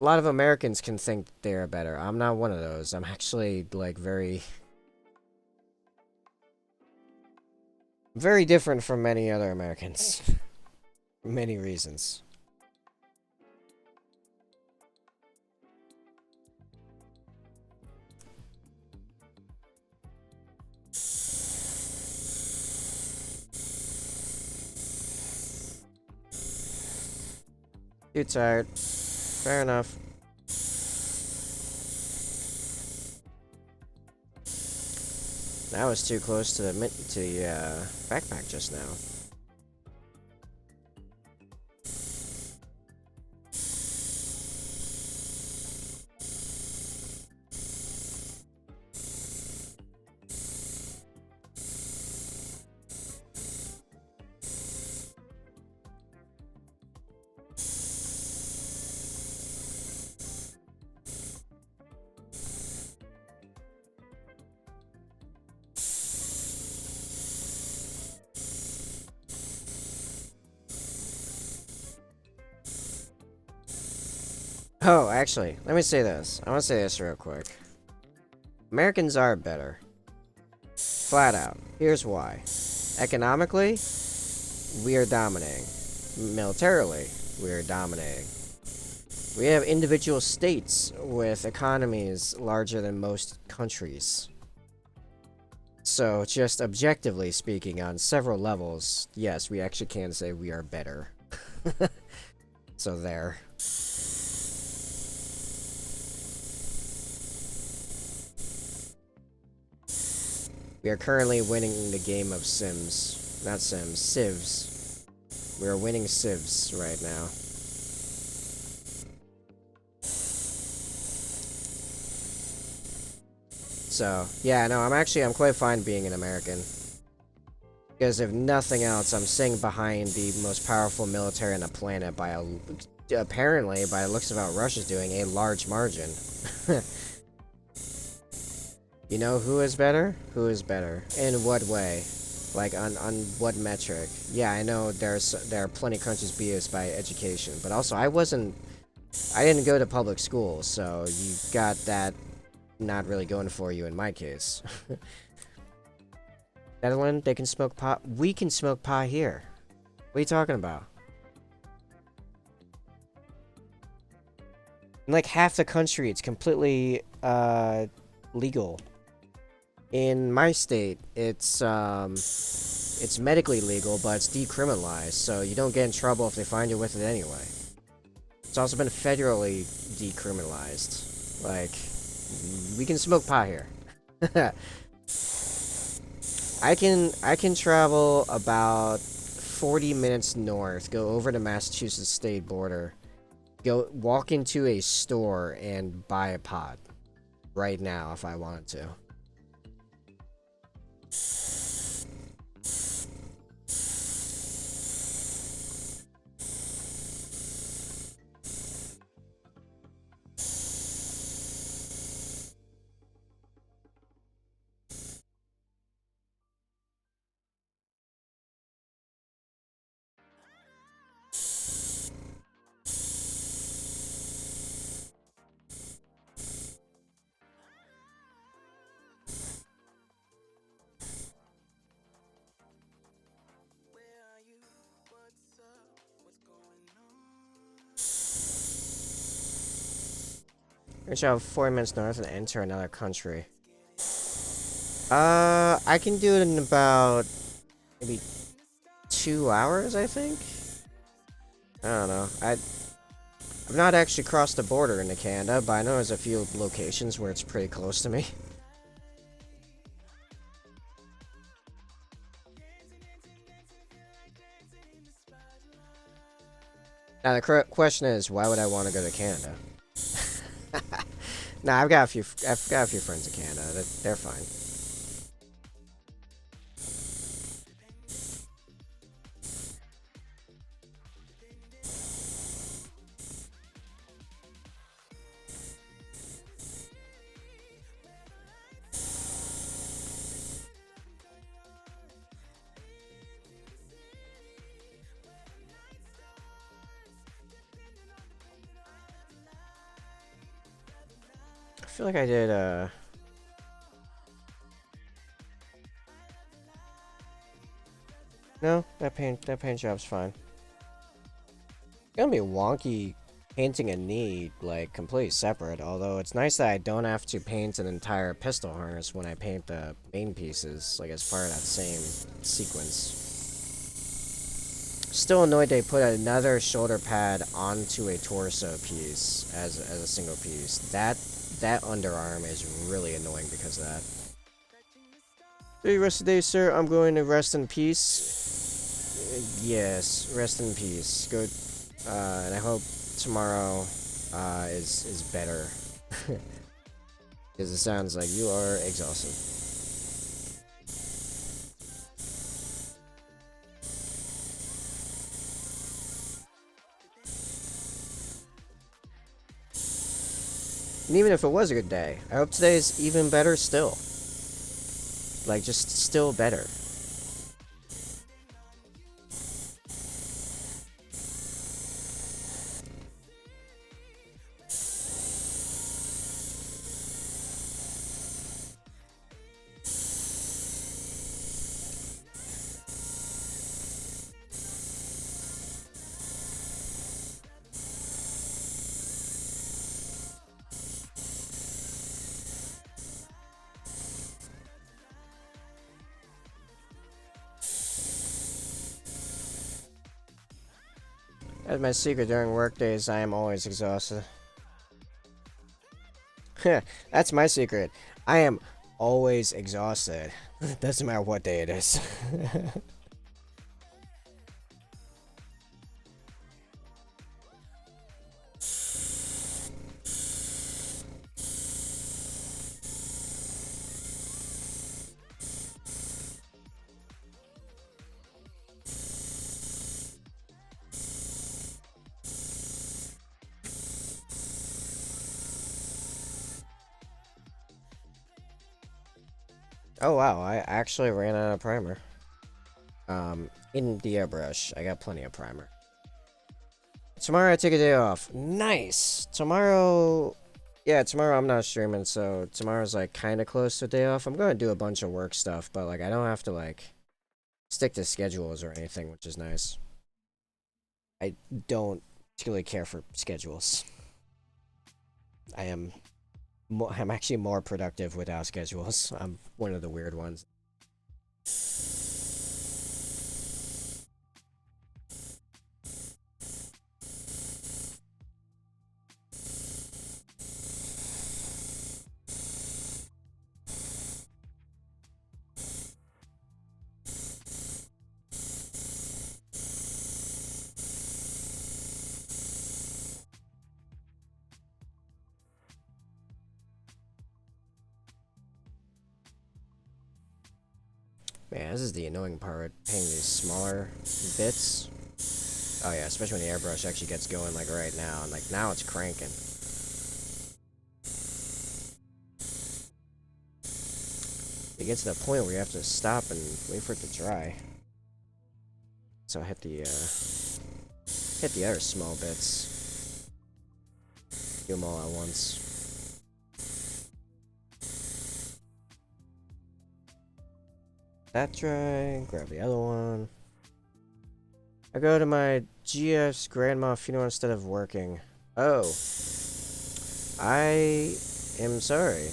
a lot of Americans can think they're better. I'm not one of those. I'm actually, like, very different from many other Americans. For many reasons. Too tired. Fair enough. That was too close to the backpack just now. Oh, actually, let me say this. I want to say this real quick. Americans are better. Flat out. Here's why. Economically, we are dominating. Militarily, we are dominating. We have individual states with economies larger than most countries. So, just objectively speaking, on several levels, yes, we actually can say we are better. So there. We are currently winning the game of Sims. Not Sims, Civs. We are winning Civs right now. So, yeah, no, I'm quite fine being an American. Because if nothing else, I'm staying behind the most powerful military on the planet by apparently, by the looks of what Russia's doing, a large margin. You know who is better? Who is better? In what way? Like, on what metric? Yeah, I know there are plenty of countries beat us by education, but also I didn't go to public school, so you got that not really going for you in my case. Netherlands, they can smoke pot. We can smoke pot here. What are you talking about? In like half the country, it's completely legal. In my state, it's medically legal, but it's decriminalized, so you don't get in trouble if they find you with it anyway. It's also been federally decriminalized. Like, we can smoke pot here. I can travel about 40 minutes north, go over to Massachusetts state border, walk into a store and buy a pot right now if I wanted to. We're gonna travel 40 minutes north and enter another country. I can do it in about maybe 2 hours, I think. I don't know. I've not actually crossed the border into Canada, but I know there's a few locations where it's pretty close to me. Now the question is, why would I want to go to Canada? Nah, I've got a few. I've got a few friends in Canada. They're fine. I feel like I did. No, that paint job's fine. It's gonna be wonky painting a knee like completely separate. Although it's nice that I don't have to paint an entire pistol harness when I paint the main pieces, like as part of that same sequence. Still annoyed they put another shoulder pad onto a torso piece as a single piece. That underarm is really annoying because of that. Hey, rest of the day, sir. I'm going to rest in peace. Yes, rest in peace. Good. And I hope tomorrow is better. Because it sounds like you are exhausted. And even if it was a good day, I hope today is even better still. Like, just still better. That's my secret during work days. I am always exhausted. That's my secret. I am always exhausted. Doesn't matter what day it is. Oh wow, I actually ran out of primer. In the airbrush, I got plenty of primer. Tomorrow I take a day off. Nice! Tomorrow... Yeah, tomorrow I'm not streaming, so tomorrow's like kind of close to a day off. I'm gonna do a bunch of work stuff, but like I don't have to like stick to schedules or anything, which is nice. I don't particularly care for schedules. I'm actually more productive without schedules. I'm one of the weird ones. Man, this is the annoying part, painting these smaller bits. Oh yeah, especially when the airbrush actually gets going like right now, and like now it's cranking. It gets to the point where you have to stop and wait for it to dry. So I hit the other small bits. Do them all at once. That dry, grab the other one. I go to my GF's grandma funeral instead of working. Oh. I am sorry.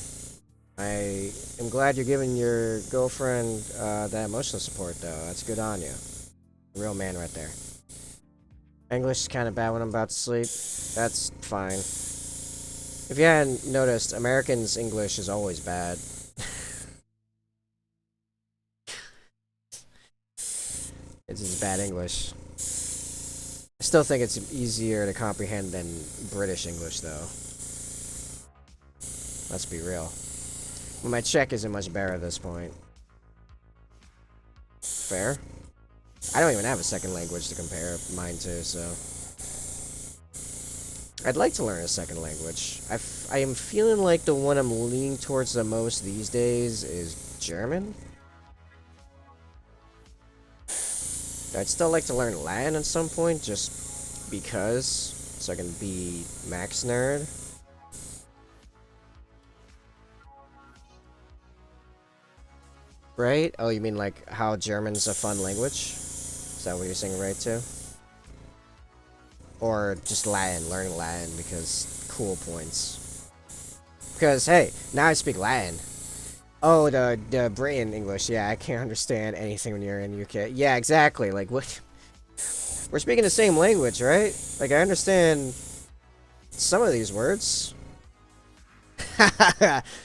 I am glad you're giving your girlfriend that emotional support, though. That's good on you. Real man right there. English is kind of bad when I'm about to sleep. That's fine. If you hadn't noticed, Americans' English is always bad. It's just bad English. I still think it's easier to comprehend than British English, though. Let's be real. Well, my Czech isn't much better at this point. Fair. I don't even have a second language to compare mine to, so... I'd like to learn a second language. I am feeling like the one I'm leaning towards the most these days is German. I'd still like to learn Latin at some point, just because, so I can be max nerd. Right? Oh, you mean like how German's a fun language? Is that what you're saying, right, too? Or just Latin, learning Latin because cool points. Because, hey, now I speak Latin. Oh, the Britain English. Yeah, I can't understand anything when you're in UK. Yeah, exactly. Like, what? We're speaking the same language, right? Like, I understand some of these words.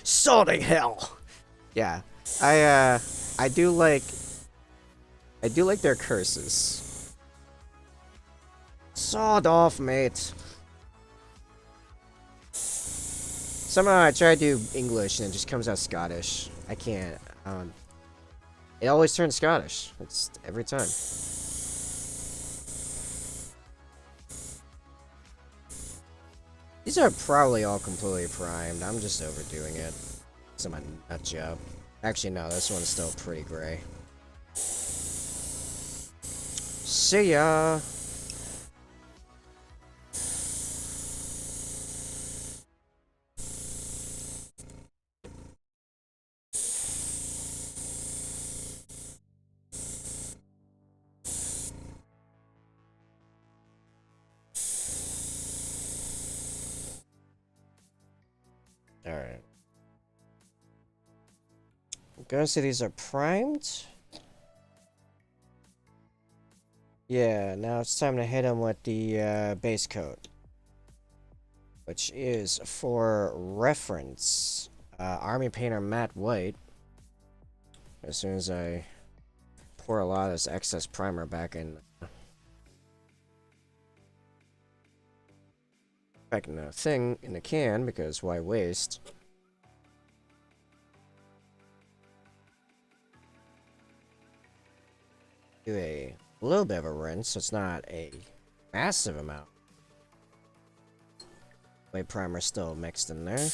Salting hell. Yeah, I do like their curses. Sawed off, mate. Somehow I try to do English and it just comes out Scottish. I can't. It always turns Scottish. It's every time. These are probably all completely primed. I'm just overdoing it. It's a nut job. Actually, no, this one's still pretty gray. See ya! Alright. I'm gonna say these are primed. Yeah, now it's time to hit them with the base coat. Which is, for reference, Army Painter Matte White. As soon as I pour a lot of this excess primer back in the thing, in the can, because why waste? Do a little bit of a rinse, so it's not a massive amount. White primer still mixed in there.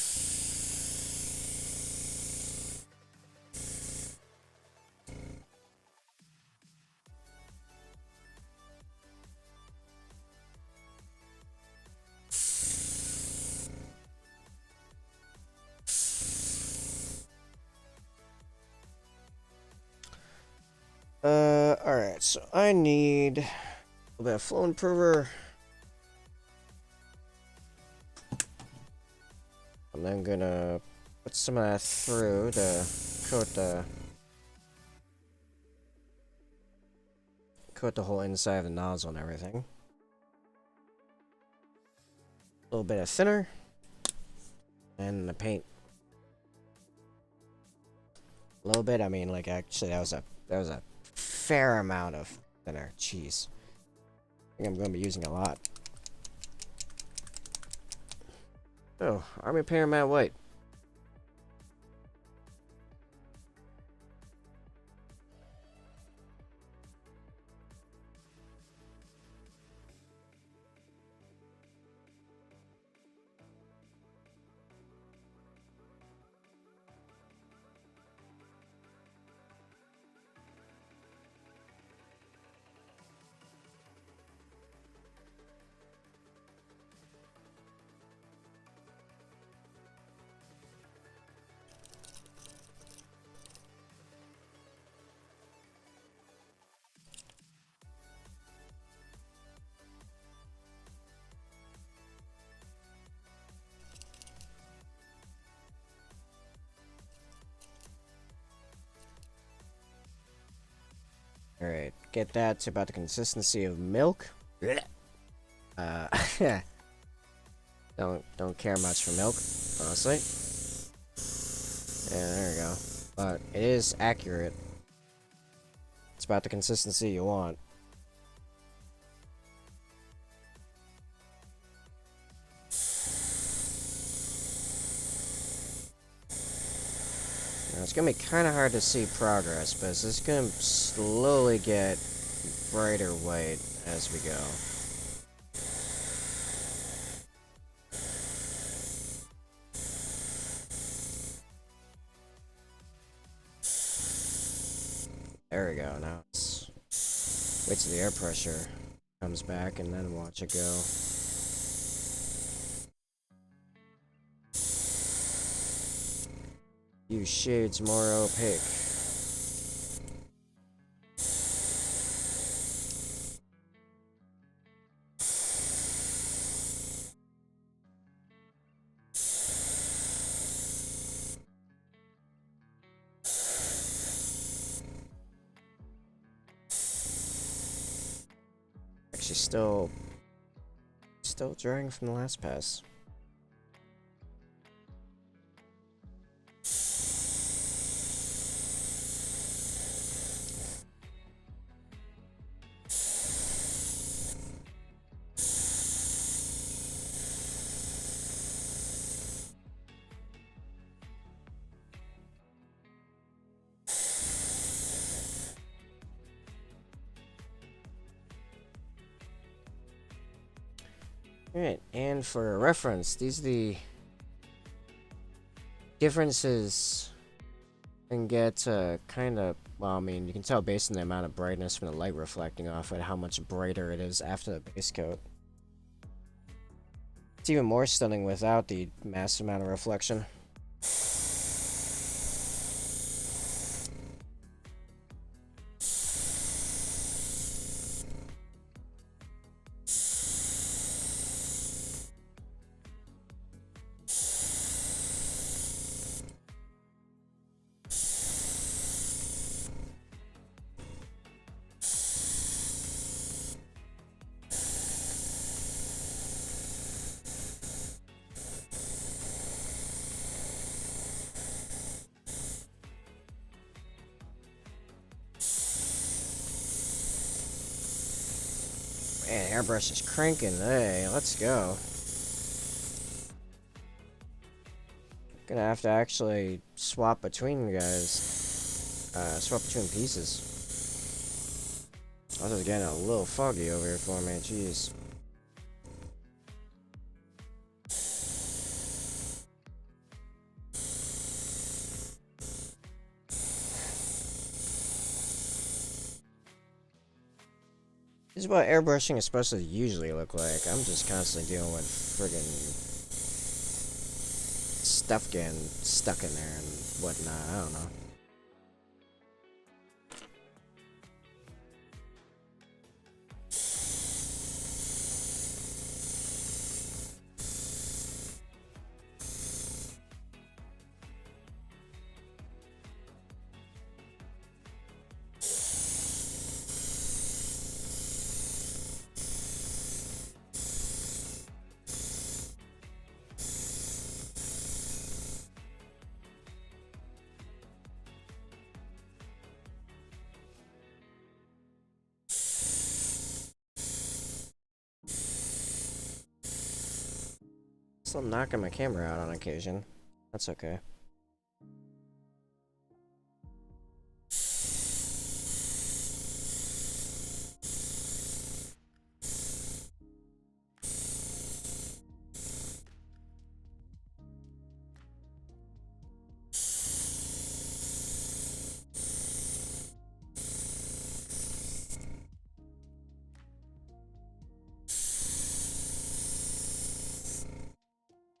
Alright, so I need a little bit of flow improver. I'm then gonna put some of that through to coat the whole inside of the nozzle and everything. A little bit of thinner and the paint. A little bit, I mean, like, actually that was a fair amount of thinner. Jeez. I think I'm gonna be using a lot. Oh, Army Painter Matte White. Alright, get that to about the consistency of milk. Uh, don't care much for milk, honestly. Yeah, there we go. But it is accurate. It's about the consistency you want. Now, it's gonna be kind of hard to see progress, but it's just gonna slowly get brighter white as we go. There we go. Now it's wait till the air pressure comes back and then watch it go. Few shades more opaque. Actually, still drying from the last pass. Alright, and for reference, these are the differences and get kind of, well, I mean, you can tell based on the amount of brightness from the light reflecting off it how much brighter it is after the base coat. It's even more stunning without the massive amount of reflection. Man, airbrush is cranking. Hey, let's go. Gonna have to actually swap between you guys. Swap between pieces. This is getting a little foggy over here for me. Jeez. This is what airbrushing is supposed to usually look like. I'm just constantly dealing with friggin' stuff getting stuck in there and whatnot. I don't know. Still knocking my camera out on occasion. That's okay.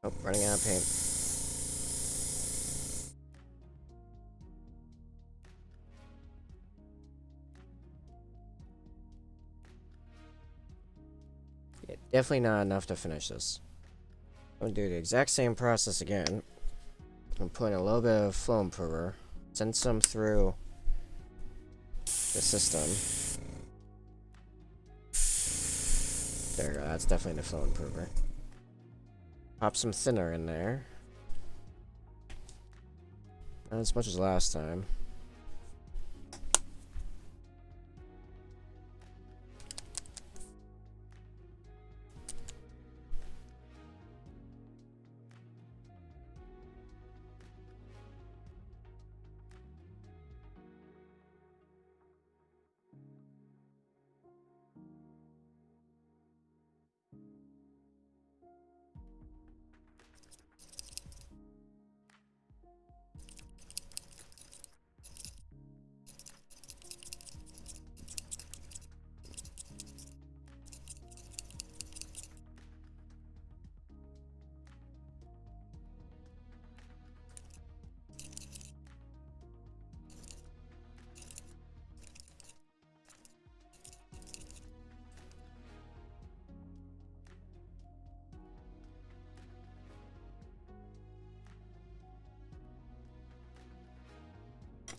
Oh, running out of paint. Yeah, definitely not enough to finish this. I'm gonna do the exact same process again. I'm putting a little bit of flow improver. Send some through the system. There we go, that's definitely the flow improver. Pop some thinner in there. Not as much as last time.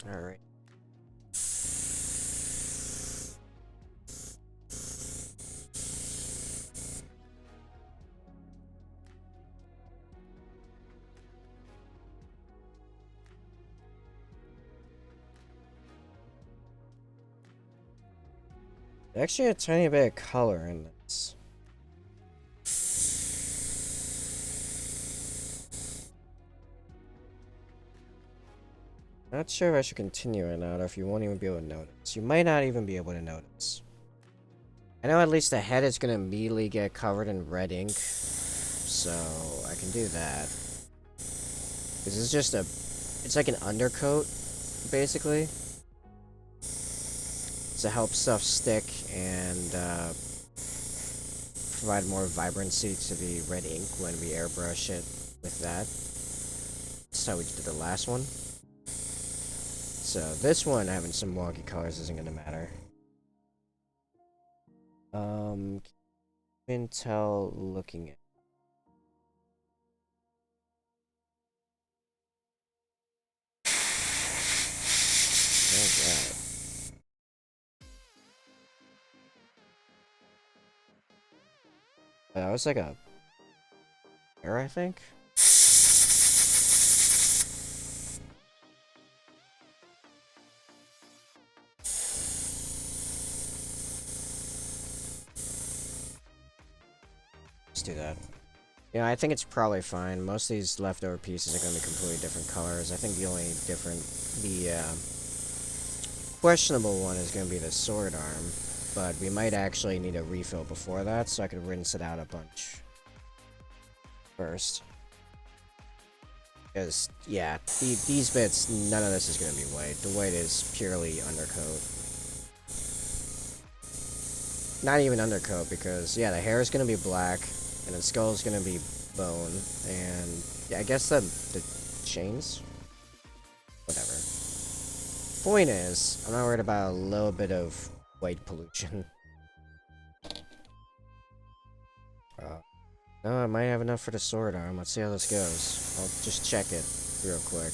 Alright. Actually, a tiny bit of color in this. Not sure if I should continue or not, or if you won't even be able to notice. You might not even be able to notice. I know at least the head is going to immediately get covered in red ink, so I can do that. This is just a... It's like an undercoat, basically. To help stuff stick and provide more vibrancy to the red ink when we airbrush it with that. That's how we did the last one. So this one, having some wonky colors isn't going to matter. Can tell looking at. Alright. That was like a error, I think. Let's do that. Yeah, I think it's probably fine. Most of these leftover pieces are going to be completely different colors. I think the only questionable one is going to be the sword arm, but we might actually need a refill before that, so I could rinse it out a bunch first. Because, yeah, these bits, none of this is going to be white. The white is purely undercoat. Not even undercoat, because, yeah, the hair is going to be black, and the skull is going to be bone, and yeah, I guess the chains? Whatever. Point is, I'm not worried about a little bit of white pollution. No, I might have enough for the sword arm. Let's see how this goes. I'll just check it real quick.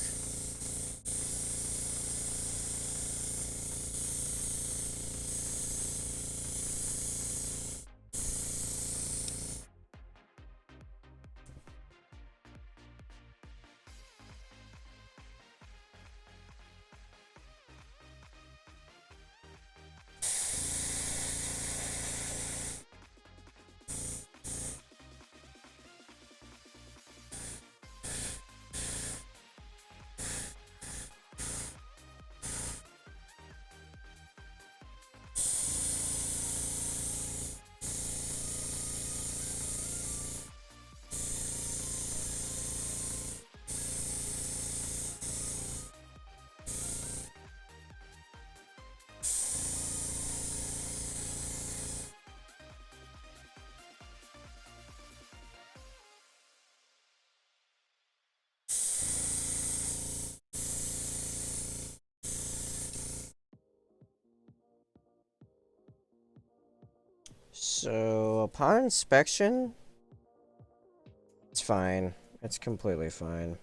So, upon inspection, it's fine. It's completely fine.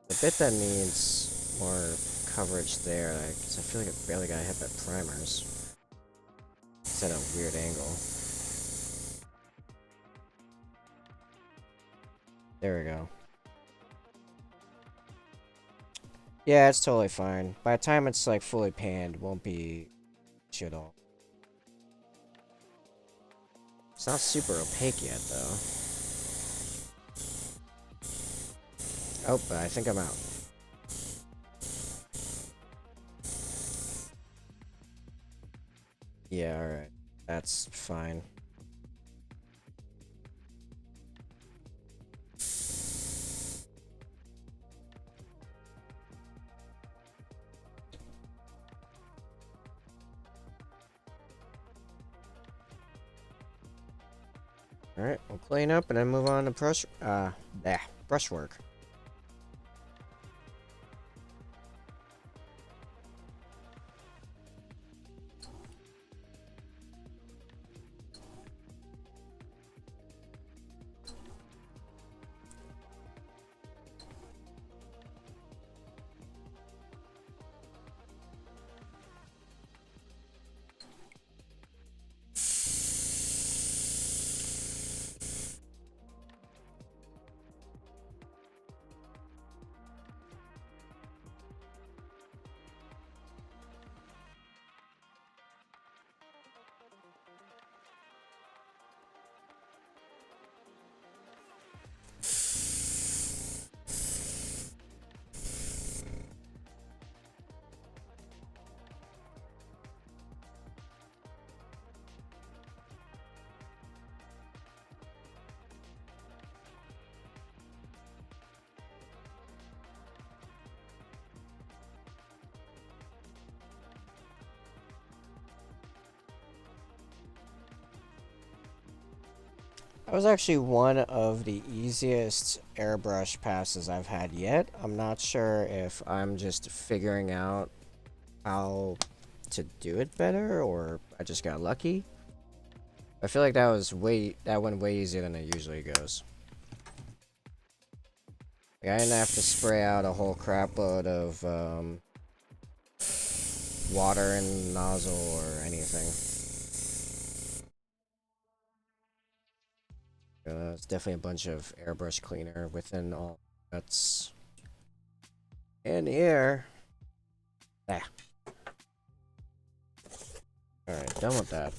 The bit that needs more coverage there, because I feel like it barely got hit by primers. It's at a weird angle. There we go. Yeah, it's totally fine. By the time it's like fully panned, it won't be issue at all. It's not super opaque yet, though. Oh, but I think I'm out. Yeah, alright. That's fine. Alright, we'll clean up and then move on to brushwork. That was actually one of the easiest airbrush passes I've had yet. I'm not sure if I'm just figuring out how to do it better or I just got lucky. I feel like that went way easier than it usually goes. Like, I didn't have to spray out a whole crap load of water in the nozzle or anything. It's definitely a bunch of airbrush cleaner within all that's in here. Ah. Alright, done with that.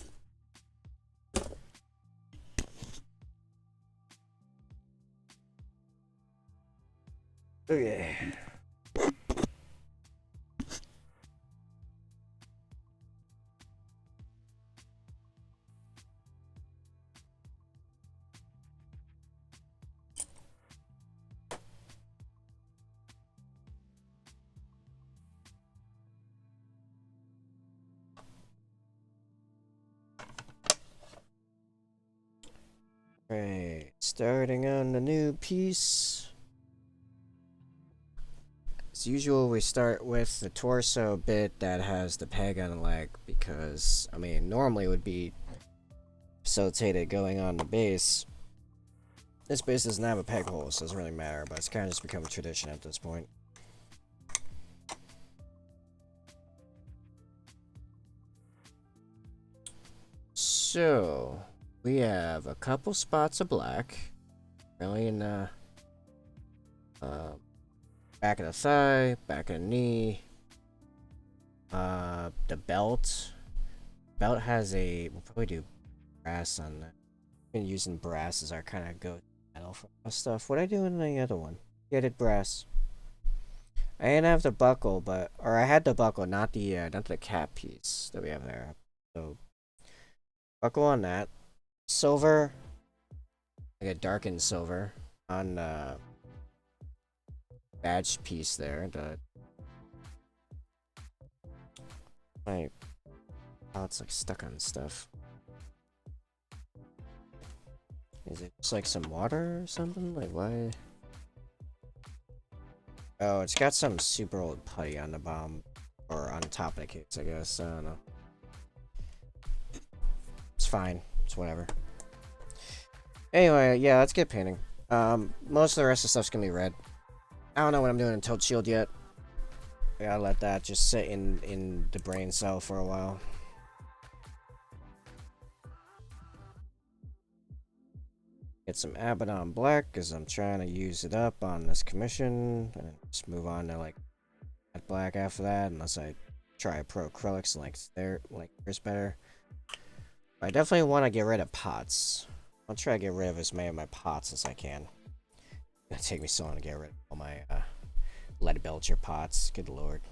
Okay. Right, starting on the new piece. As usual, we start with the torso bit that has the peg on the leg because, I mean, normally it would be facilitated going on the base. This base doesn't have a peg hole, so it doesn't really matter, but it's kind of just become a tradition at this point. So, we have a couple spots of black. Really in the back of the thigh, back of the knee. The belt. Belt has a... We'll probably do brass on that. Been using brass as our kind of go metal for stuff. What I do in the other one? Yeah, I did brass. I didn't have the buckle, but... Or I had the buckle, not the cap piece that we have there. So, buckle on that. Silver. Like a darkened silver. On the badge piece there. My pallet's like stuck on stuff. Is it just like some water or something? Like, why? Oh, it's got some super old putty on the bottom. Or on top of the case, I guess. I don't know. It's fine. It's whatever. Anyway, yeah, let's get painting. Most of the rest of the stuff's gonna be red. I don't know what I'm doing in Tilt Shield yet. I gotta let that just sit in the brain cell for a while. Get some Abaddon Black, because I'm trying to use it up on this commission. And just move on to, like, black after that, unless I try Pro Acrylics and, like theirs better. I definitely want to get rid of pots. I'll try to get rid of as many of my pots as I can. It'll take me so long to get rid of all my, lead belcher pots. Good lord.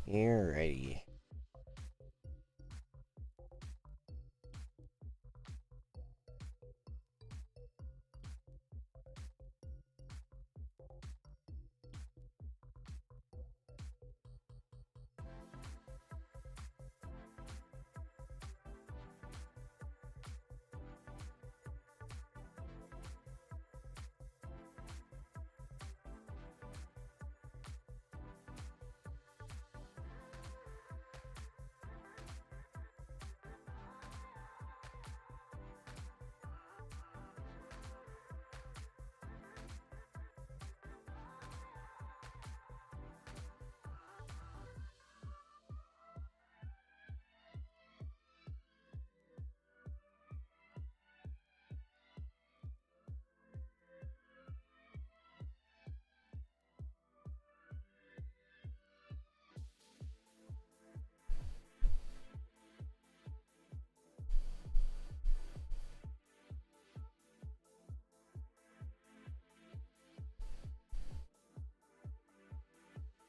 Alrighty.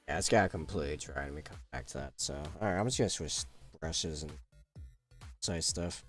Yeah, it's got completely dry. Let me come back to that. So, alright, I'm just gonna switch brushes and size stuff.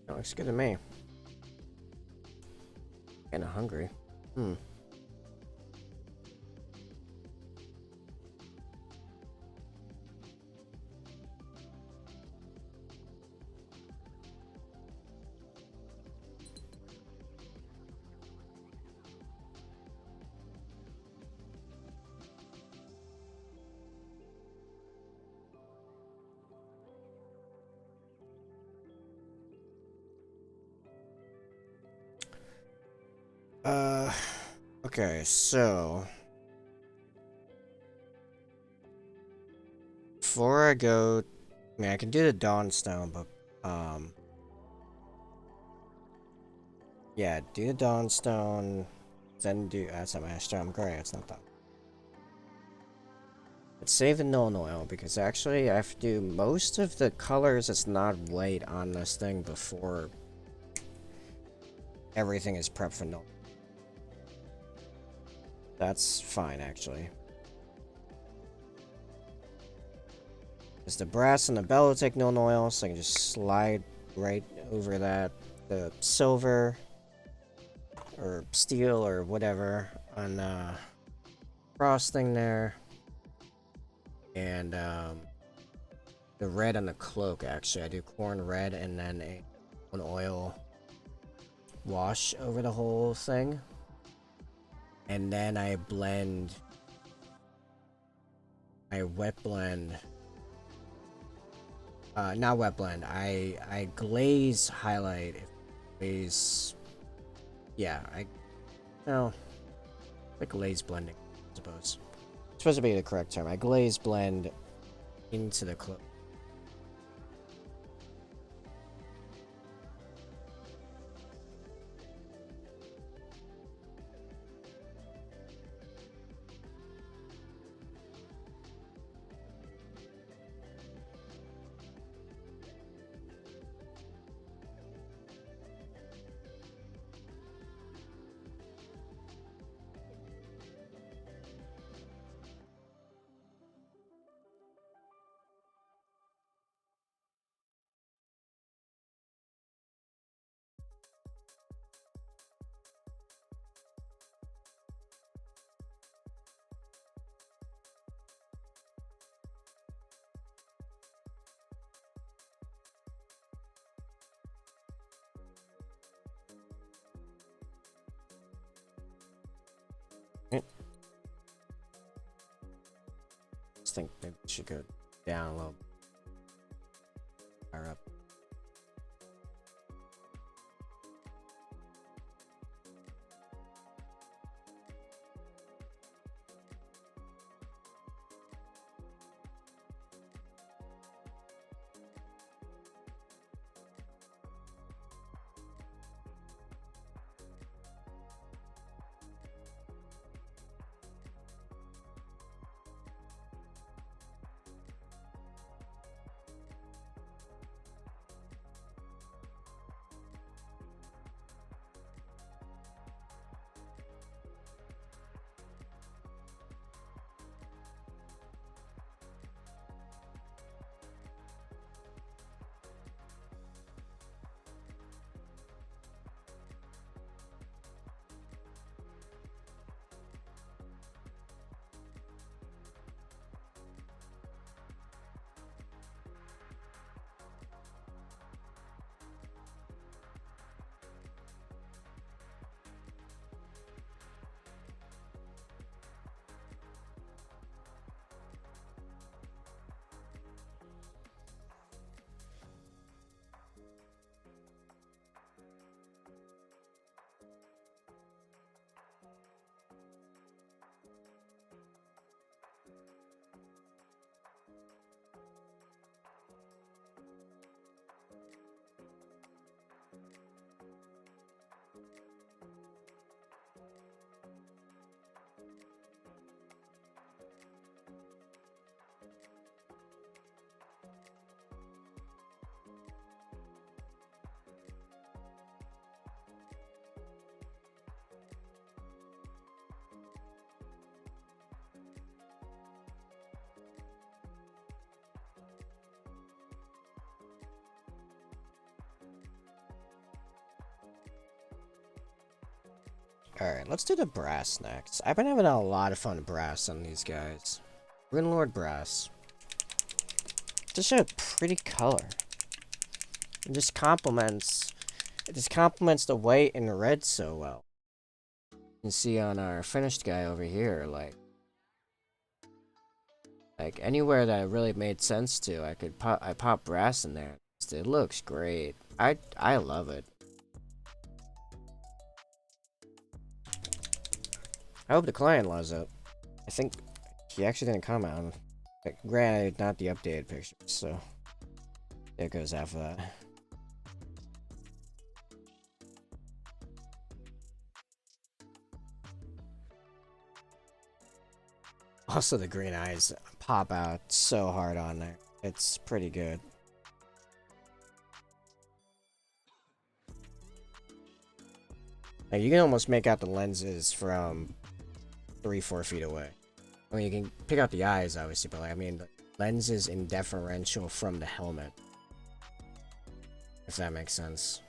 That looks good to me. Kinda hungry. Hmm. Uh, okay, so before I go, I mean, I can do the Dawnstone, but yeah, do the Dawnstone, then do that's not my Astrum Gray. It's not that. Let's save the Null Oil because actually I have to do most of the colors that's not white on this thing before everything is prepped for Null. That's fine, actually. Because the brass and the bell will take Null Oil, so I can just slide right over that. The silver or steel or whatever on frosting there. And the red on the cloak, actually. I do corn red and then an oil wash over the whole thing. And then I blend. I wet blend. Not wet blend. I glaze highlight. Glaze. Yeah, no, like glaze blending, I suppose. It's supposed to be the correct term. I glaze blend into the cloak. I just think maybe it should go down a little higher up. Alright, let's do the brass next. I've been having a lot of fun with brass on these guys. Rune Lord Brass. Just a pretty color. It just complements the white and the red so well. You can see on our finished guy over here, like anywhere that it really made sense to, I pop brass in there. It looks great. I love it. I hope the client loves it. I think he actually didn't comment on it. Granted, not the updated pictures, so there goes half of that. Also, the green eyes pop out so hard on there. It's pretty good. Now, you can almost make out the lenses from 3-4 feet away. I mean, you can pick out the eyes, obviously, but like, I mean, the lenses in differential from the helmet. If that makes sense.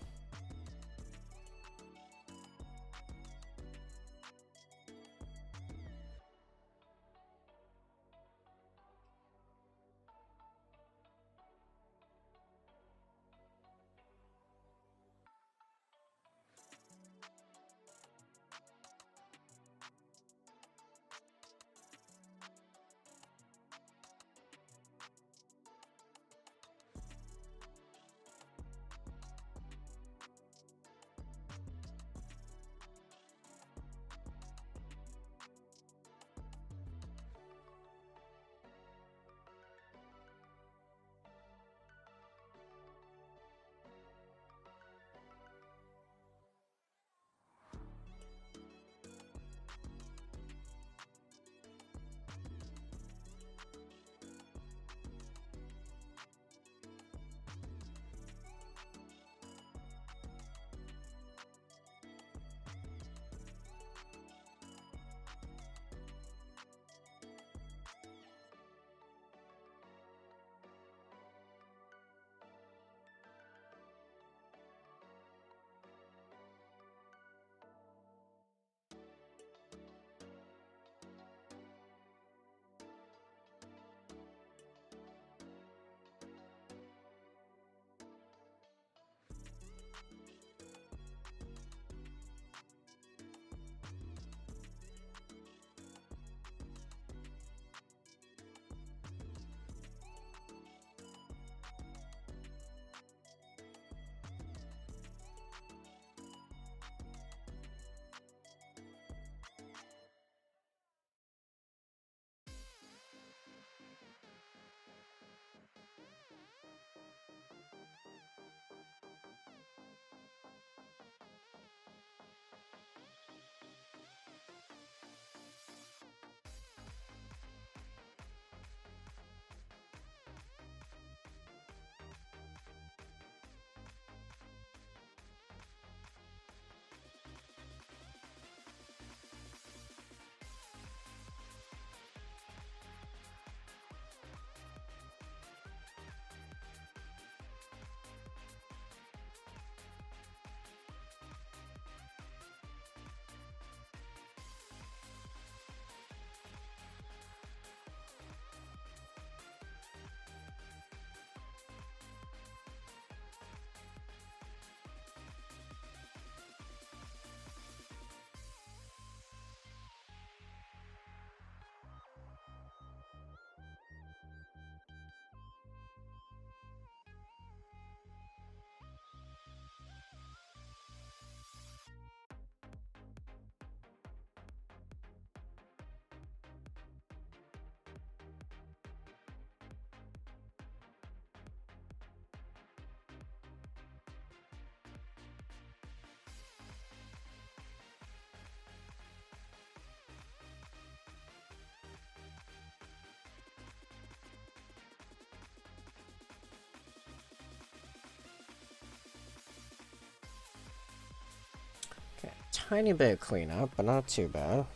Okay, tiny bit of cleanup, but not too bad.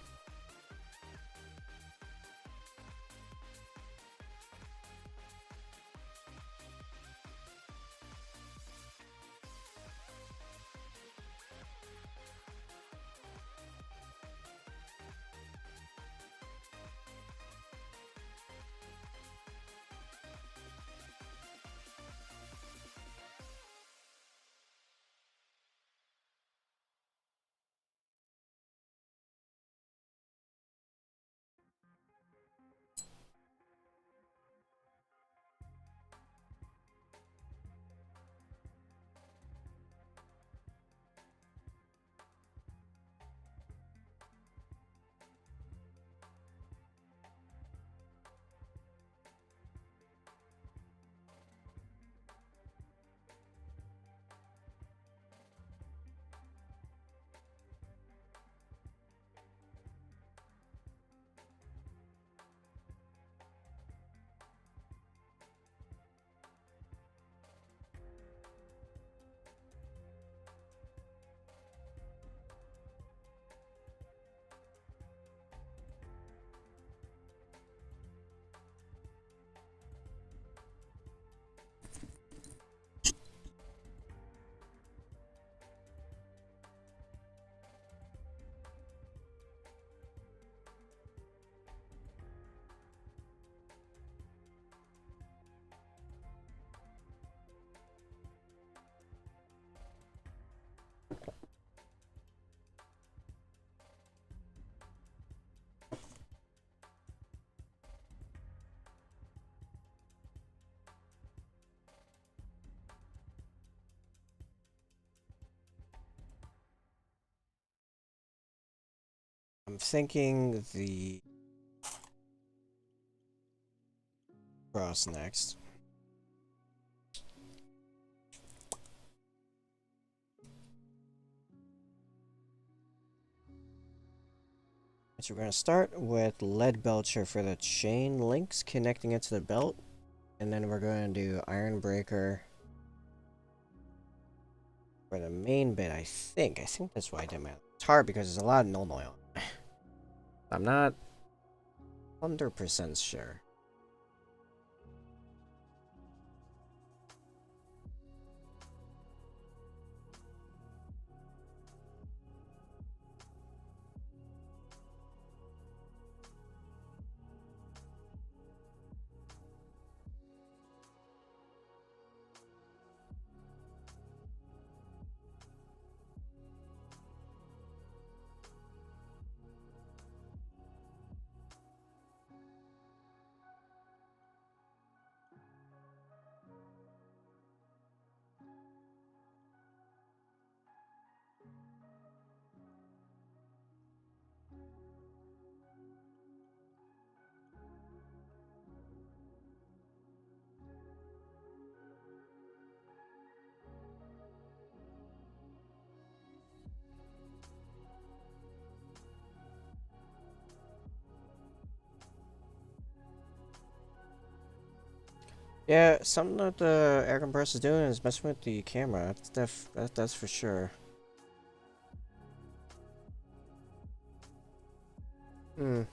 I'm thinking the cross next. So we're going to start with lead belcher for the chain links connecting it to the belt. And then we're going to do iron breaker for the main bit, I think. I think that's why I did my... It's hard because there's a lot of null oil. I'm not 100% sure. Yeah, something that the air compressor is doing is messing with the camera. That's for sure. Hmm.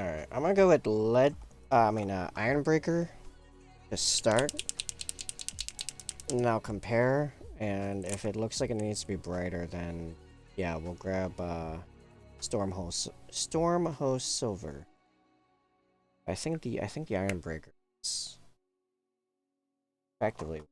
Alright, I'm gonna go with iron breaker to start. Now compare, and if it looks like it needs to be brighter, then yeah, we'll grab Storm Host Silver. I think the iron breaker is effectively.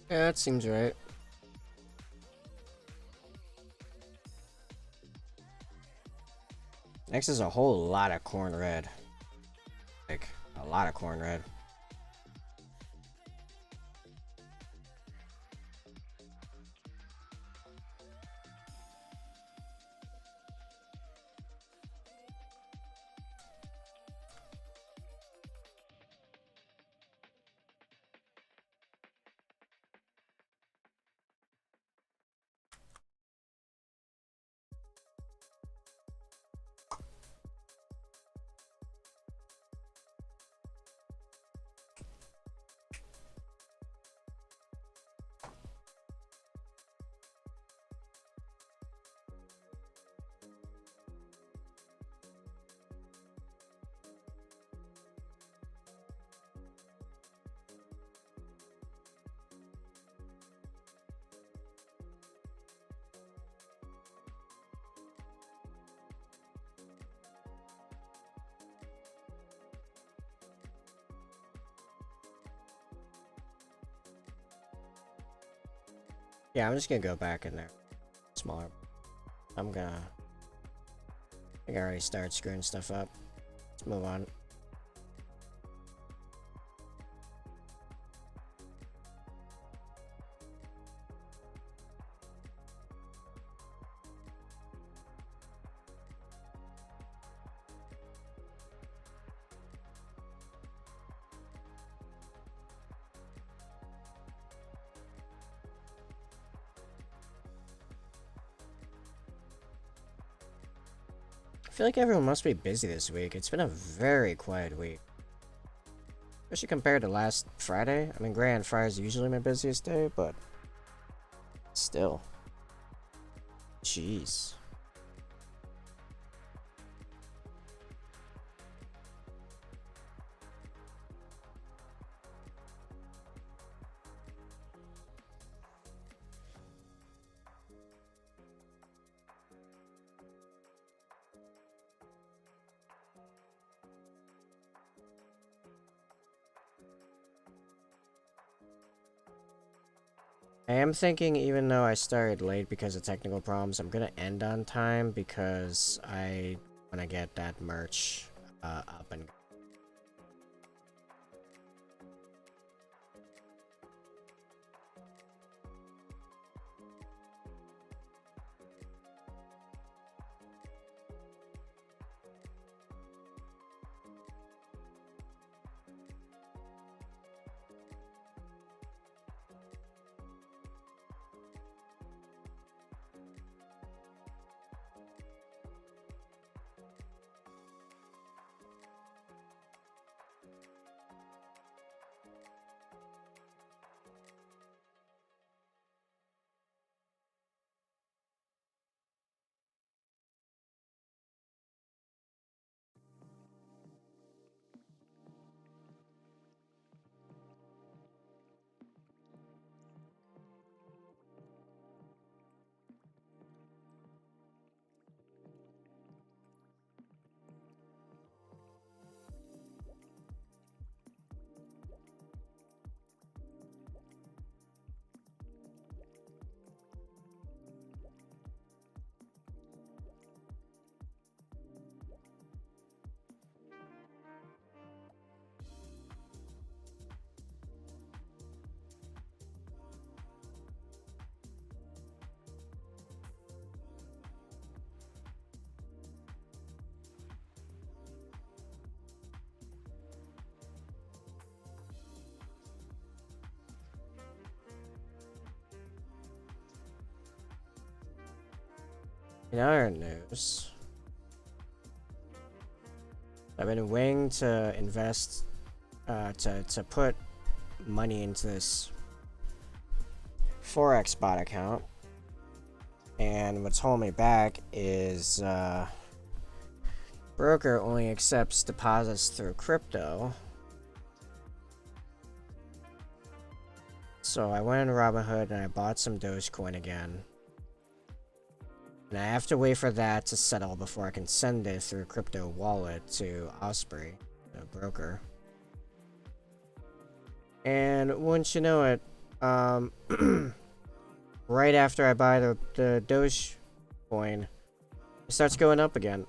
Yeah, that seems right. Next is a whole lot of corn red. Like, a lot of corn red. Yeah, I'm just gonna go back in there. Smaller. I'm gonna... I think I already started screwing stuff up. Let's move on. I feel like everyone must be busy this week. It's been a very quiet week. Especially compared to last Friday. I mean, granted, Friday's usually my busiest day, but... still. Jeez. I am thinking, even though I started late because of technical problems, I'm gonna end on time because I want to get that merch up and... In other news, I've been waiting to invest, to put money into this Forex bot account, and what's holding me back is broker only accepts deposits through crypto. So I went in Robinhood and I bought some Dogecoin again. And I have to wait for that to settle before I can send it through crypto wallet to Osprey, the broker. And once you know it, right after I buy the Doge coin, it starts going up again.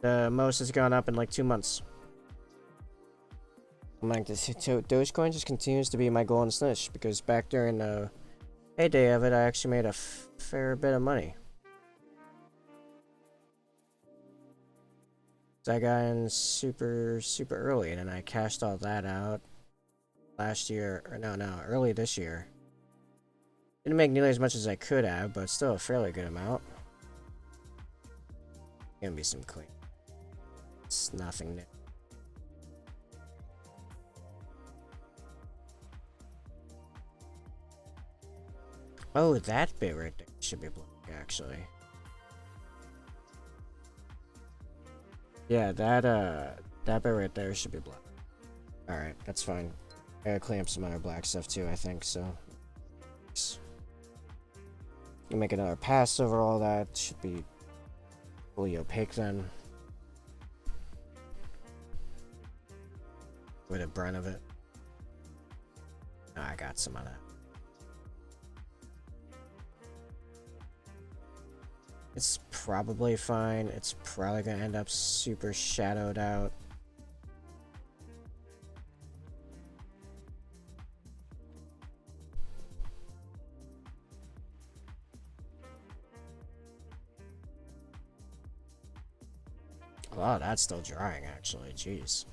The most has gone up in like 2 months. I'm like, this Dogecoin just continues to be my golden snitch because back during the heyday of it, I actually made a fair bit of money. So I got in super early, and then I cashed all that out last year, or no, early this year. Didn't make nearly as much as I could have, but still a fairly good amount. Gonna be some clean. It's nothing new. Oh, that bit right there should be black, actually. Yeah, that bit right there should be black. Alright, that's fine. I gotta clean up some other black stuff too, I think, so. You make another pass over all that, should be fully opaque then. With a brunt of it. Oh, I got some of that. It's probably fine. It's probably gonna end up super shadowed out. Oh, that's still drying actually. Jeez.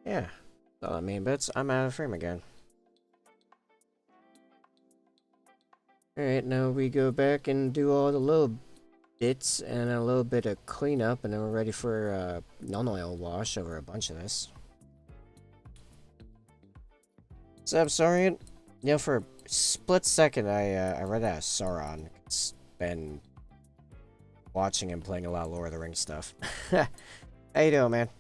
Yeah. All I mean bits. I'm out of frame again. Alright, now we go back and do all the little bits and a little bit of cleanup, and then we're ready for a non-oil wash over a bunch of this. So I'm sorry, you know, for a split second I read that as Sauron. It's been watching and playing a lot of Lord of the Rings stuff. How you doing, man?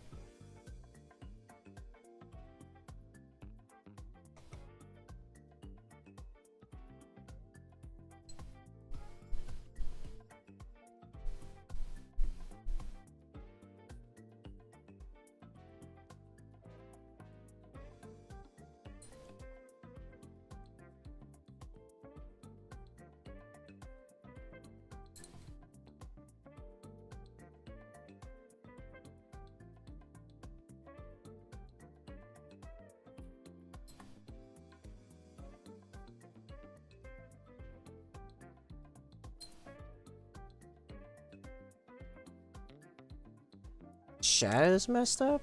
Chat is messed up?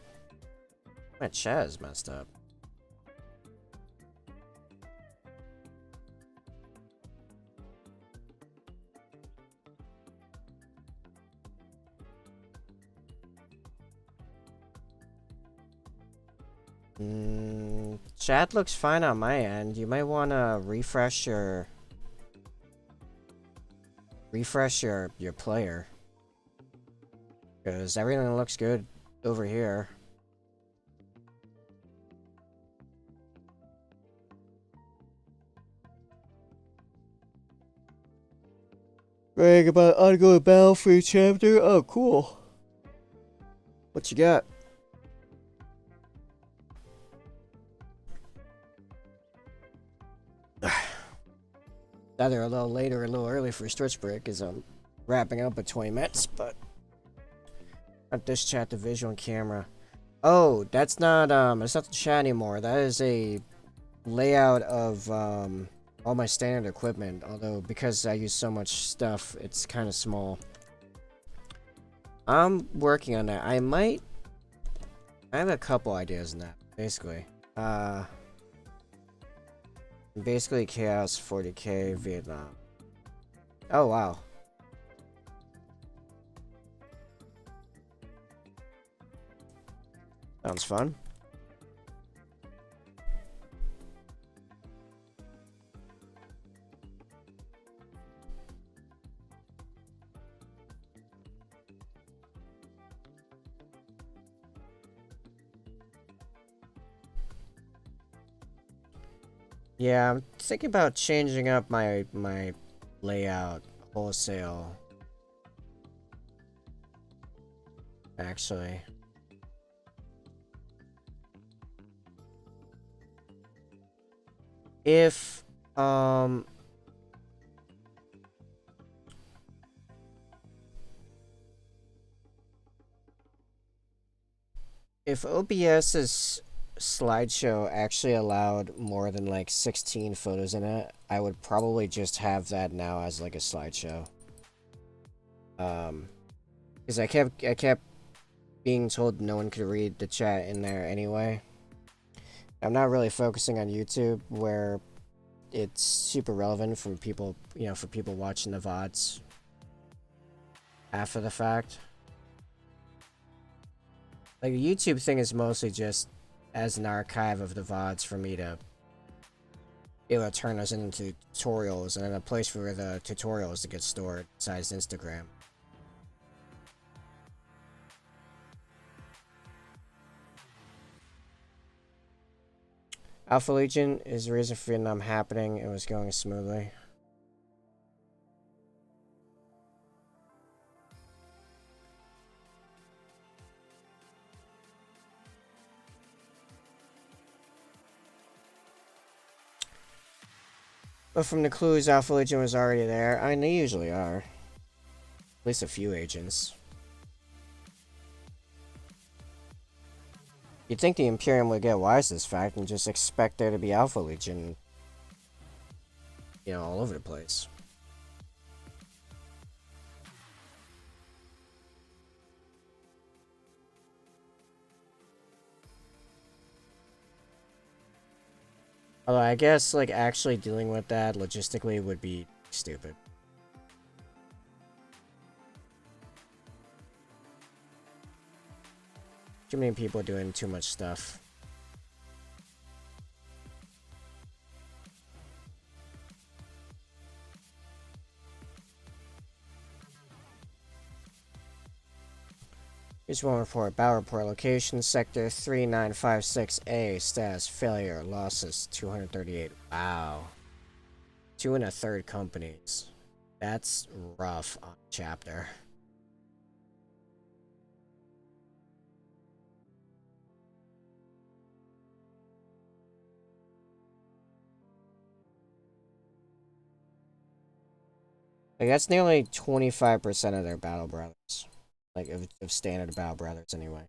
My chat is messed up. Chat looks fine on my end. You might want to refresh your player, because everything looks good over here. Writing about ongoing Battlefield chapter. Oh, cool. What you got? Either a little late or a little early for a stretch break, as I'm wrapping up at 20 minutes, but not this chat, the visual and camera. Oh, that's not the chat anymore. That is a layout of all my standard equipment, although because I use so much stuff, it's kind of small. I'm working on that. I have a couple ideas in that, basically. Basically Chaos 40k Vietnam. Oh wow. Sounds fun. Yeah, I'm thinking about changing up my layout wholesale. Actually. If if OBS's slideshow actually allowed more than like 16 photos in it, I would probably just have that now as like a slideshow. Because I kept being told no one could read the chat in there anyway. I'm not really focusing on YouTube where it's super relevant from people, for people watching the VODs after the fact. Like, the YouTube thing is mostly just as an archive of the VODs for me to be able to turn those into tutorials, and then a place for the tutorials to get stored besides Instagram. Alpha Legion is the reason for Vietnam happening. It was going smoothly. But from the clues, Alpha Legion was already there. I mean, they usually are. At least a few agents. You'd think the Imperium would get wise to this fact and just expect there to be Alpha Legion, all over the place. Although I guess, like, actually dealing with that logistically would be stupid. Too many people doing too much stuff. Here's one report. Battle report. Location Sector 3956A. Status failure. Losses 238. Wow. 2 1/3 companies. That's rough on chapter. Like, that's nearly 25% of their battle brothers. Like, of standard battle brothers, anyway.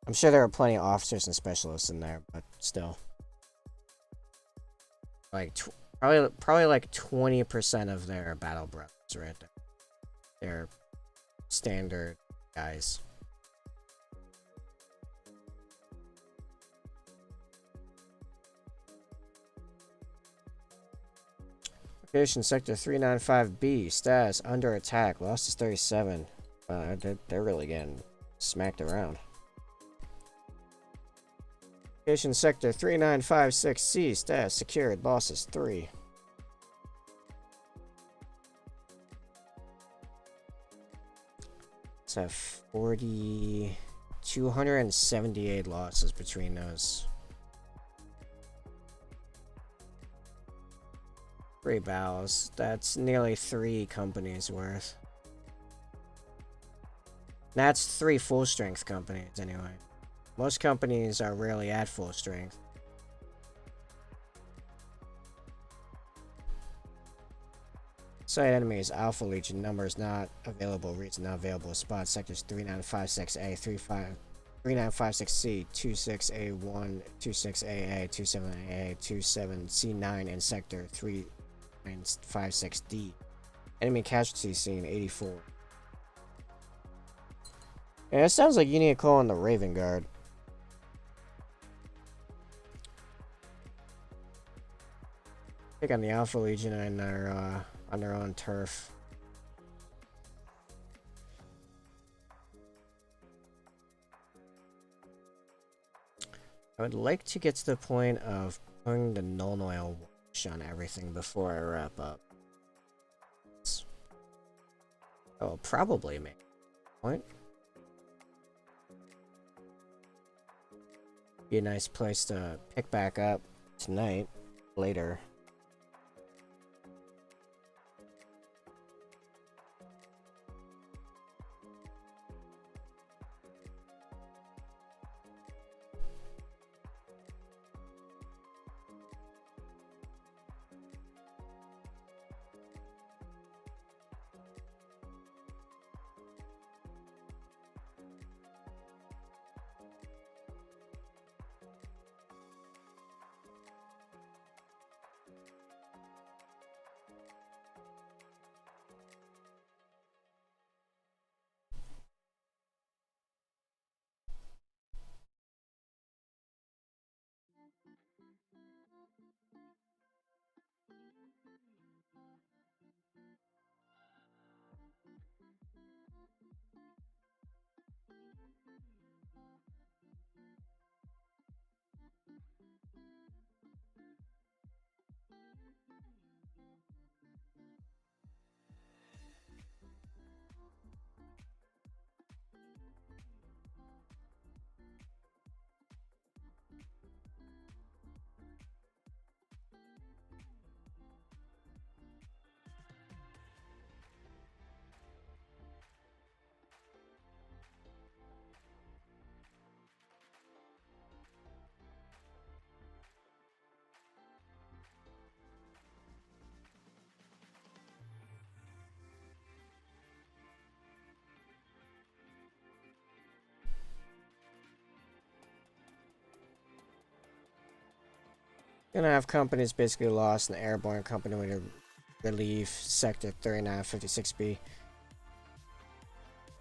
I'm sure there are plenty of officers and specialists in there, but still. Like, probably like 20% of their battle brothers right there. They're standard guys. Location Sector 395B. Status under attack. Lost is 37. They're really getting smacked around. Location Sector 3956C. Status secured. Losses 3. It's a 278 losses between those. 3 battles. That's nearly 3 companies worth. That's 3 full strength companies anyway. Most companies are rarely at full strength. Site enemies, Alpha Legion, numbers not available, reason not available, spot sectors 3956A, 3956C, 26A1, 26AA, 27AA, 27C9, and sector 3956D. Enemy casualty scene 84. Yeah, it sounds like you need to call on the Raven Guard. Take on the Alpha Legion and their on their own turf. I would like to get to the point of putting the null oil wash on everything before I wrap up. Oh, probably make a point. Be a nice place to pick back up tonight, later. Gonna have companies basically lost, an airborne company to relieve Sector 3956B.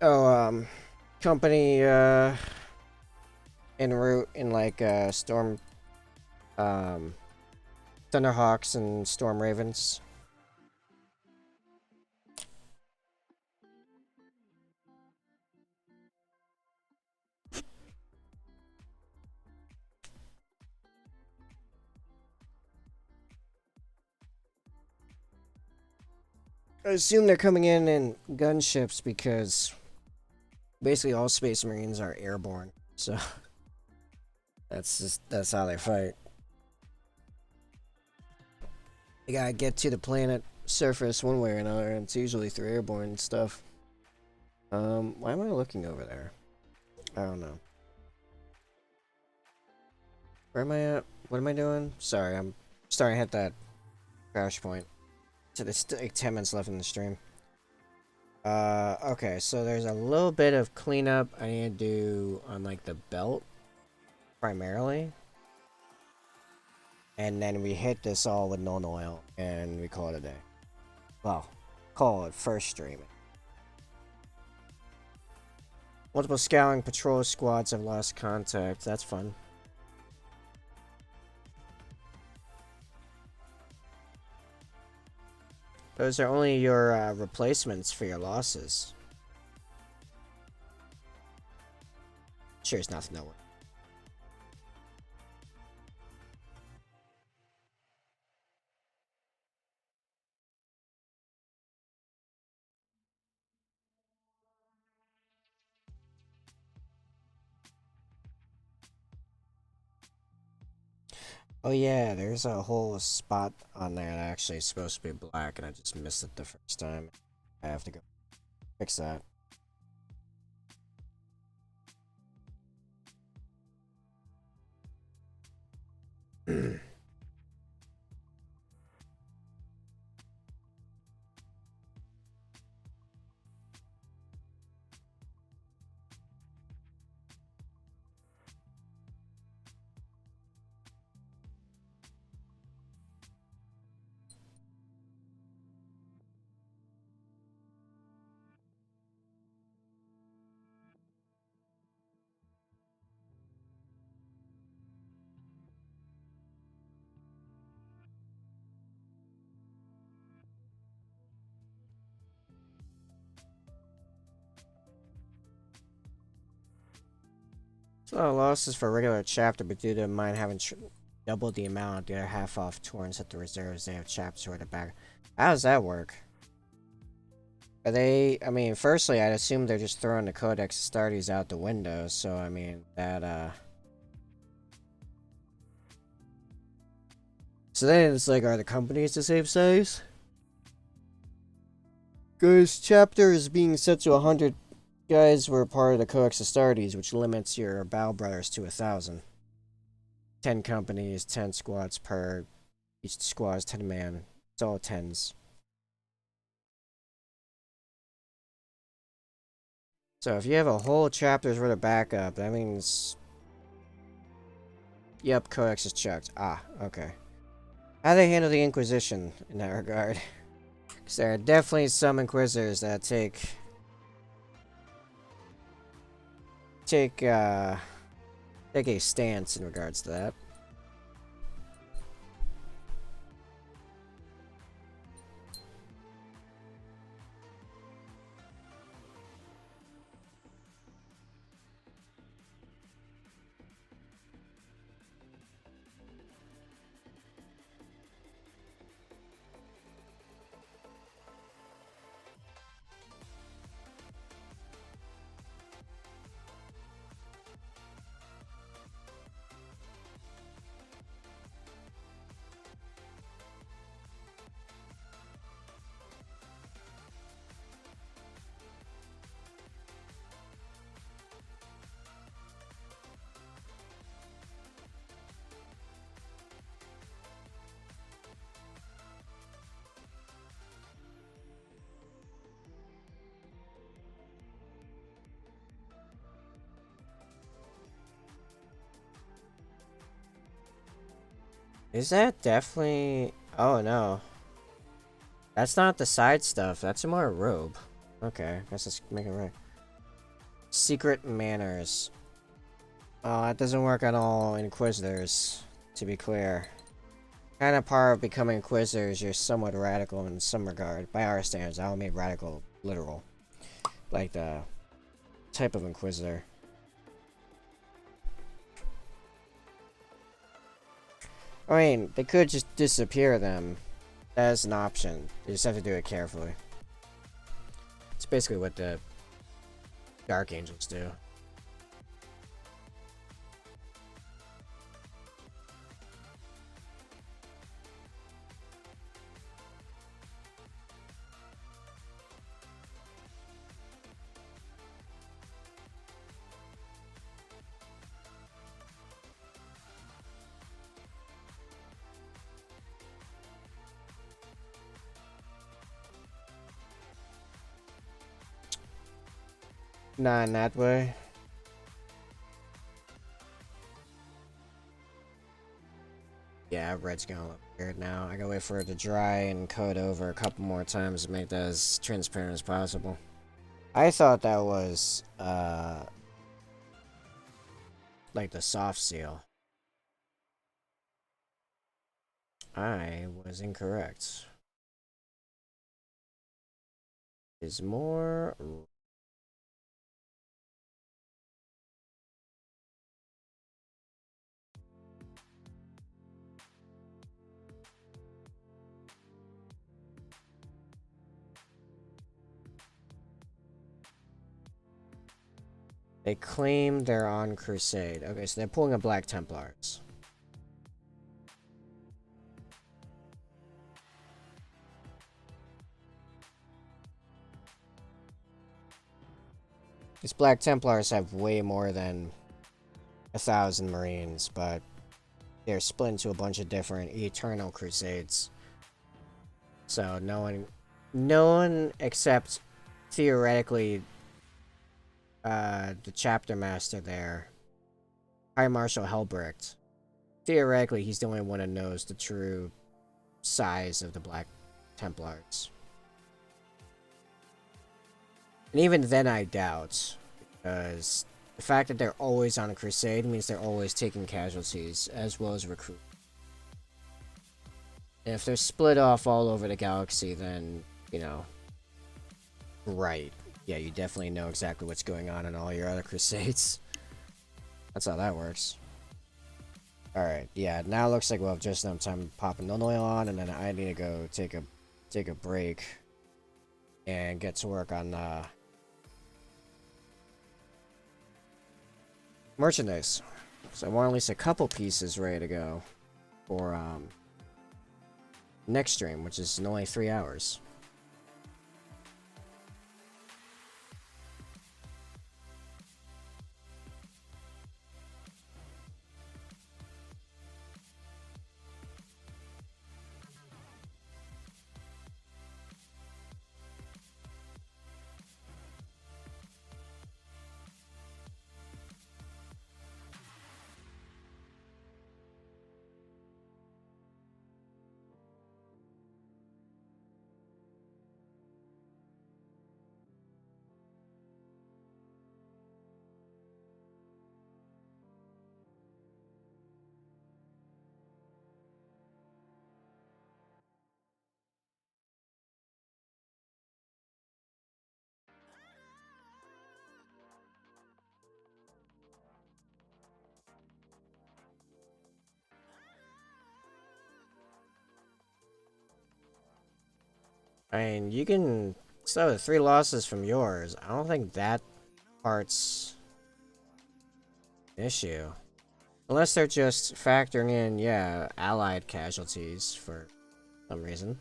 Oh, company, en route in like, Storm, Thunderhawks and Storm Ravens. I assume they're coming in gunships because basically all Space Marines are airborne, so that's how they fight. You gotta get to the planet surface one way or another, and it's usually through airborne stuff. Why am I looking over there? I don't know. Where am I at? What am I doing? Sorry, I'm starting to hit that crash point. So there's still like 10 minutes left in the stream. Okay, so there's a little bit of cleanup I need to do on like the belt, primarily. And then we hit this all with null oil, and we call it a day. Well, call it first stream. Multiple scouting patrol squads have lost contact. That's fun. Those are only your replacements for your losses. Sure, it's nothing to worry. Oh yeah, there's a whole spot on there that actually is supposed to be black, and I just missed it the first time. I have to go fix that. Oh, losses for a regular chapter, but due to mine having doubled the amount, the other half off Torrents at the reserves, they have chapters ordered back. How does that work? Are they, I mean, firstly, I'd assume they're just throwing the Codex Astartes out the window, so, I mean, that, So then it's like, are the companies the same size? Because chapter is being set to 100 guys were part of the Codex Astartes, which limits your Battle Brothers to 1,000. 10 companies, 10 squads per. Each squad is 10 man. It's all 10s. So if you have a whole chapter's worth of backup, that means... Yep, Codex is checked. Ah, okay. How do they handle the Inquisition in that regard? Because there are definitely some Inquisitors that take a stance in regards to that. Is that definitely... Oh, no. That's not the side stuff. That's more a robe. Okay, guess let's make it right. Secret manners. Oh, that doesn't work on all Inquisitors, to be clear. Kind of part of becoming Inquisitors, you're somewhat radical in some regard. By our standards, I don't mean radical literal. Like the type of Inquisitor. I mean, they could just disappear them. That is an option. You just have to do it carefully. It's basically what the Dark Angels do. Not in that way. Yeah, red's gonna look weird now. I gotta wait for it to dry and coat over a couple more times to make that as transparent as possible. I thought that was, like the soft seal. I was incorrect. Is more... They claim they're on crusade. Okay, so they're pulling a Black Templars. These Black Templars have way more than 1,000 Marines, but they're split into a bunch of different Eternal Crusades. So no one except theoretically the chapter master there, High Marshal Helbricht. Theoretically, he's the only one that knows the true size of the Black Templars. And even then I doubt, because the fact that they're always on a crusade means they're always taking casualties, as well as recruit. And if they're split off all over the galaxy, then, you know, right. Yeah, you definitely know exactly what's going on in all your other crusades. That's how that works. Alright, yeah, now it looks like we'll have just enough time to pop an oil on, and then I need to go take a break and get to work on merchandise. So I want at least a couple pieces ready to go for next stream, which is in only 3 hours. I mean, you can still have 3 losses from yours. I don't think that part's an issue. Unless they're just factoring in, yeah, allied casualties for some reason.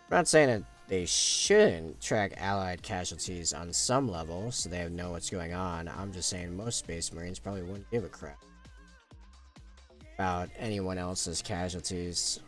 I'm not saying that they shouldn't track allied casualties on some level so they know what's going on. I'm just saying most Space Marines probably wouldn't give a crap about anyone else's casualties.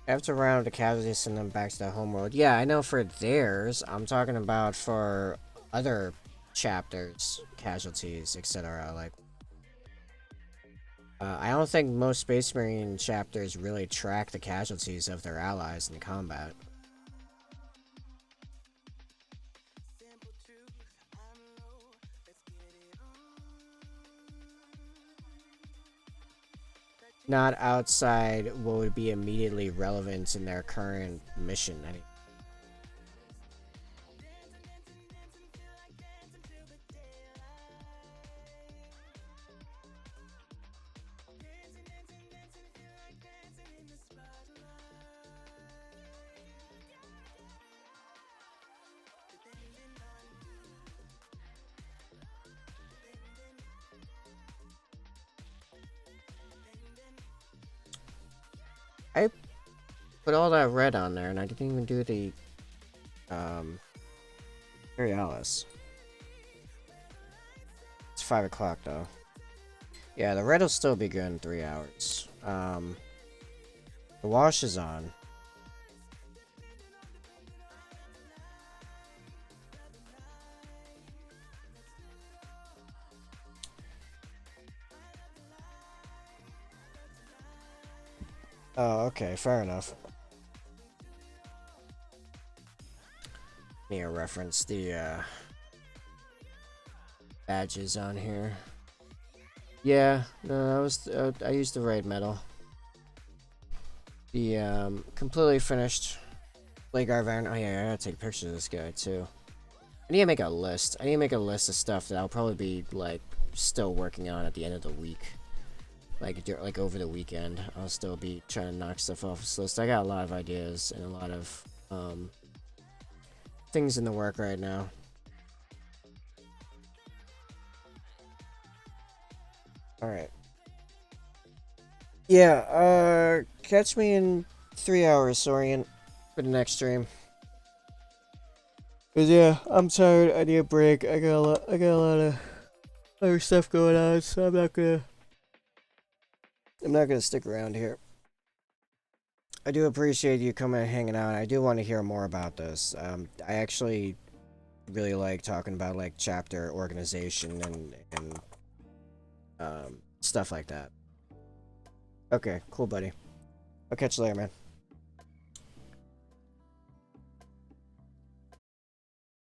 After round the casualties, send them back to the homeworld. Yeah, I know for theirs. I'm talking about for other chapters, casualties, etc. Like, I don't think most Space Marine chapters really track the casualties of their allies in combat. Not outside what would be immediately relevant in their current mission. I put all that red on there, and I didn't even do the Imperialis. It's 5 o'clock though. Yeah, the red will still be good in 3 hours. The wash is on. Oh, okay, fair enough. Need to reference the badges on here. Yeah, no, that was I used the raid medal. The completely finished Blagar Varn. Oh yeah, I gotta take pictures of this guy too. I need to make a list. I need to make a list of stuff that I'll probably be like still working on at the end of the week. Like over the weekend, I'll still be trying to knock stuff off this list. I got a lot of ideas and a lot of things in the work right now. All right. Yeah. Catch me in 3 hours, Sorian, for the next stream. Cause yeah, I'm tired. I need a break. I got a lot of other stuff going on, so I'm not gonna stick around here. I do appreciate you coming and hanging out. I do want to hear more about this. I actually really like talking about like chapter organization and stuff like that. Okay, cool, buddy. I'll catch you later, man.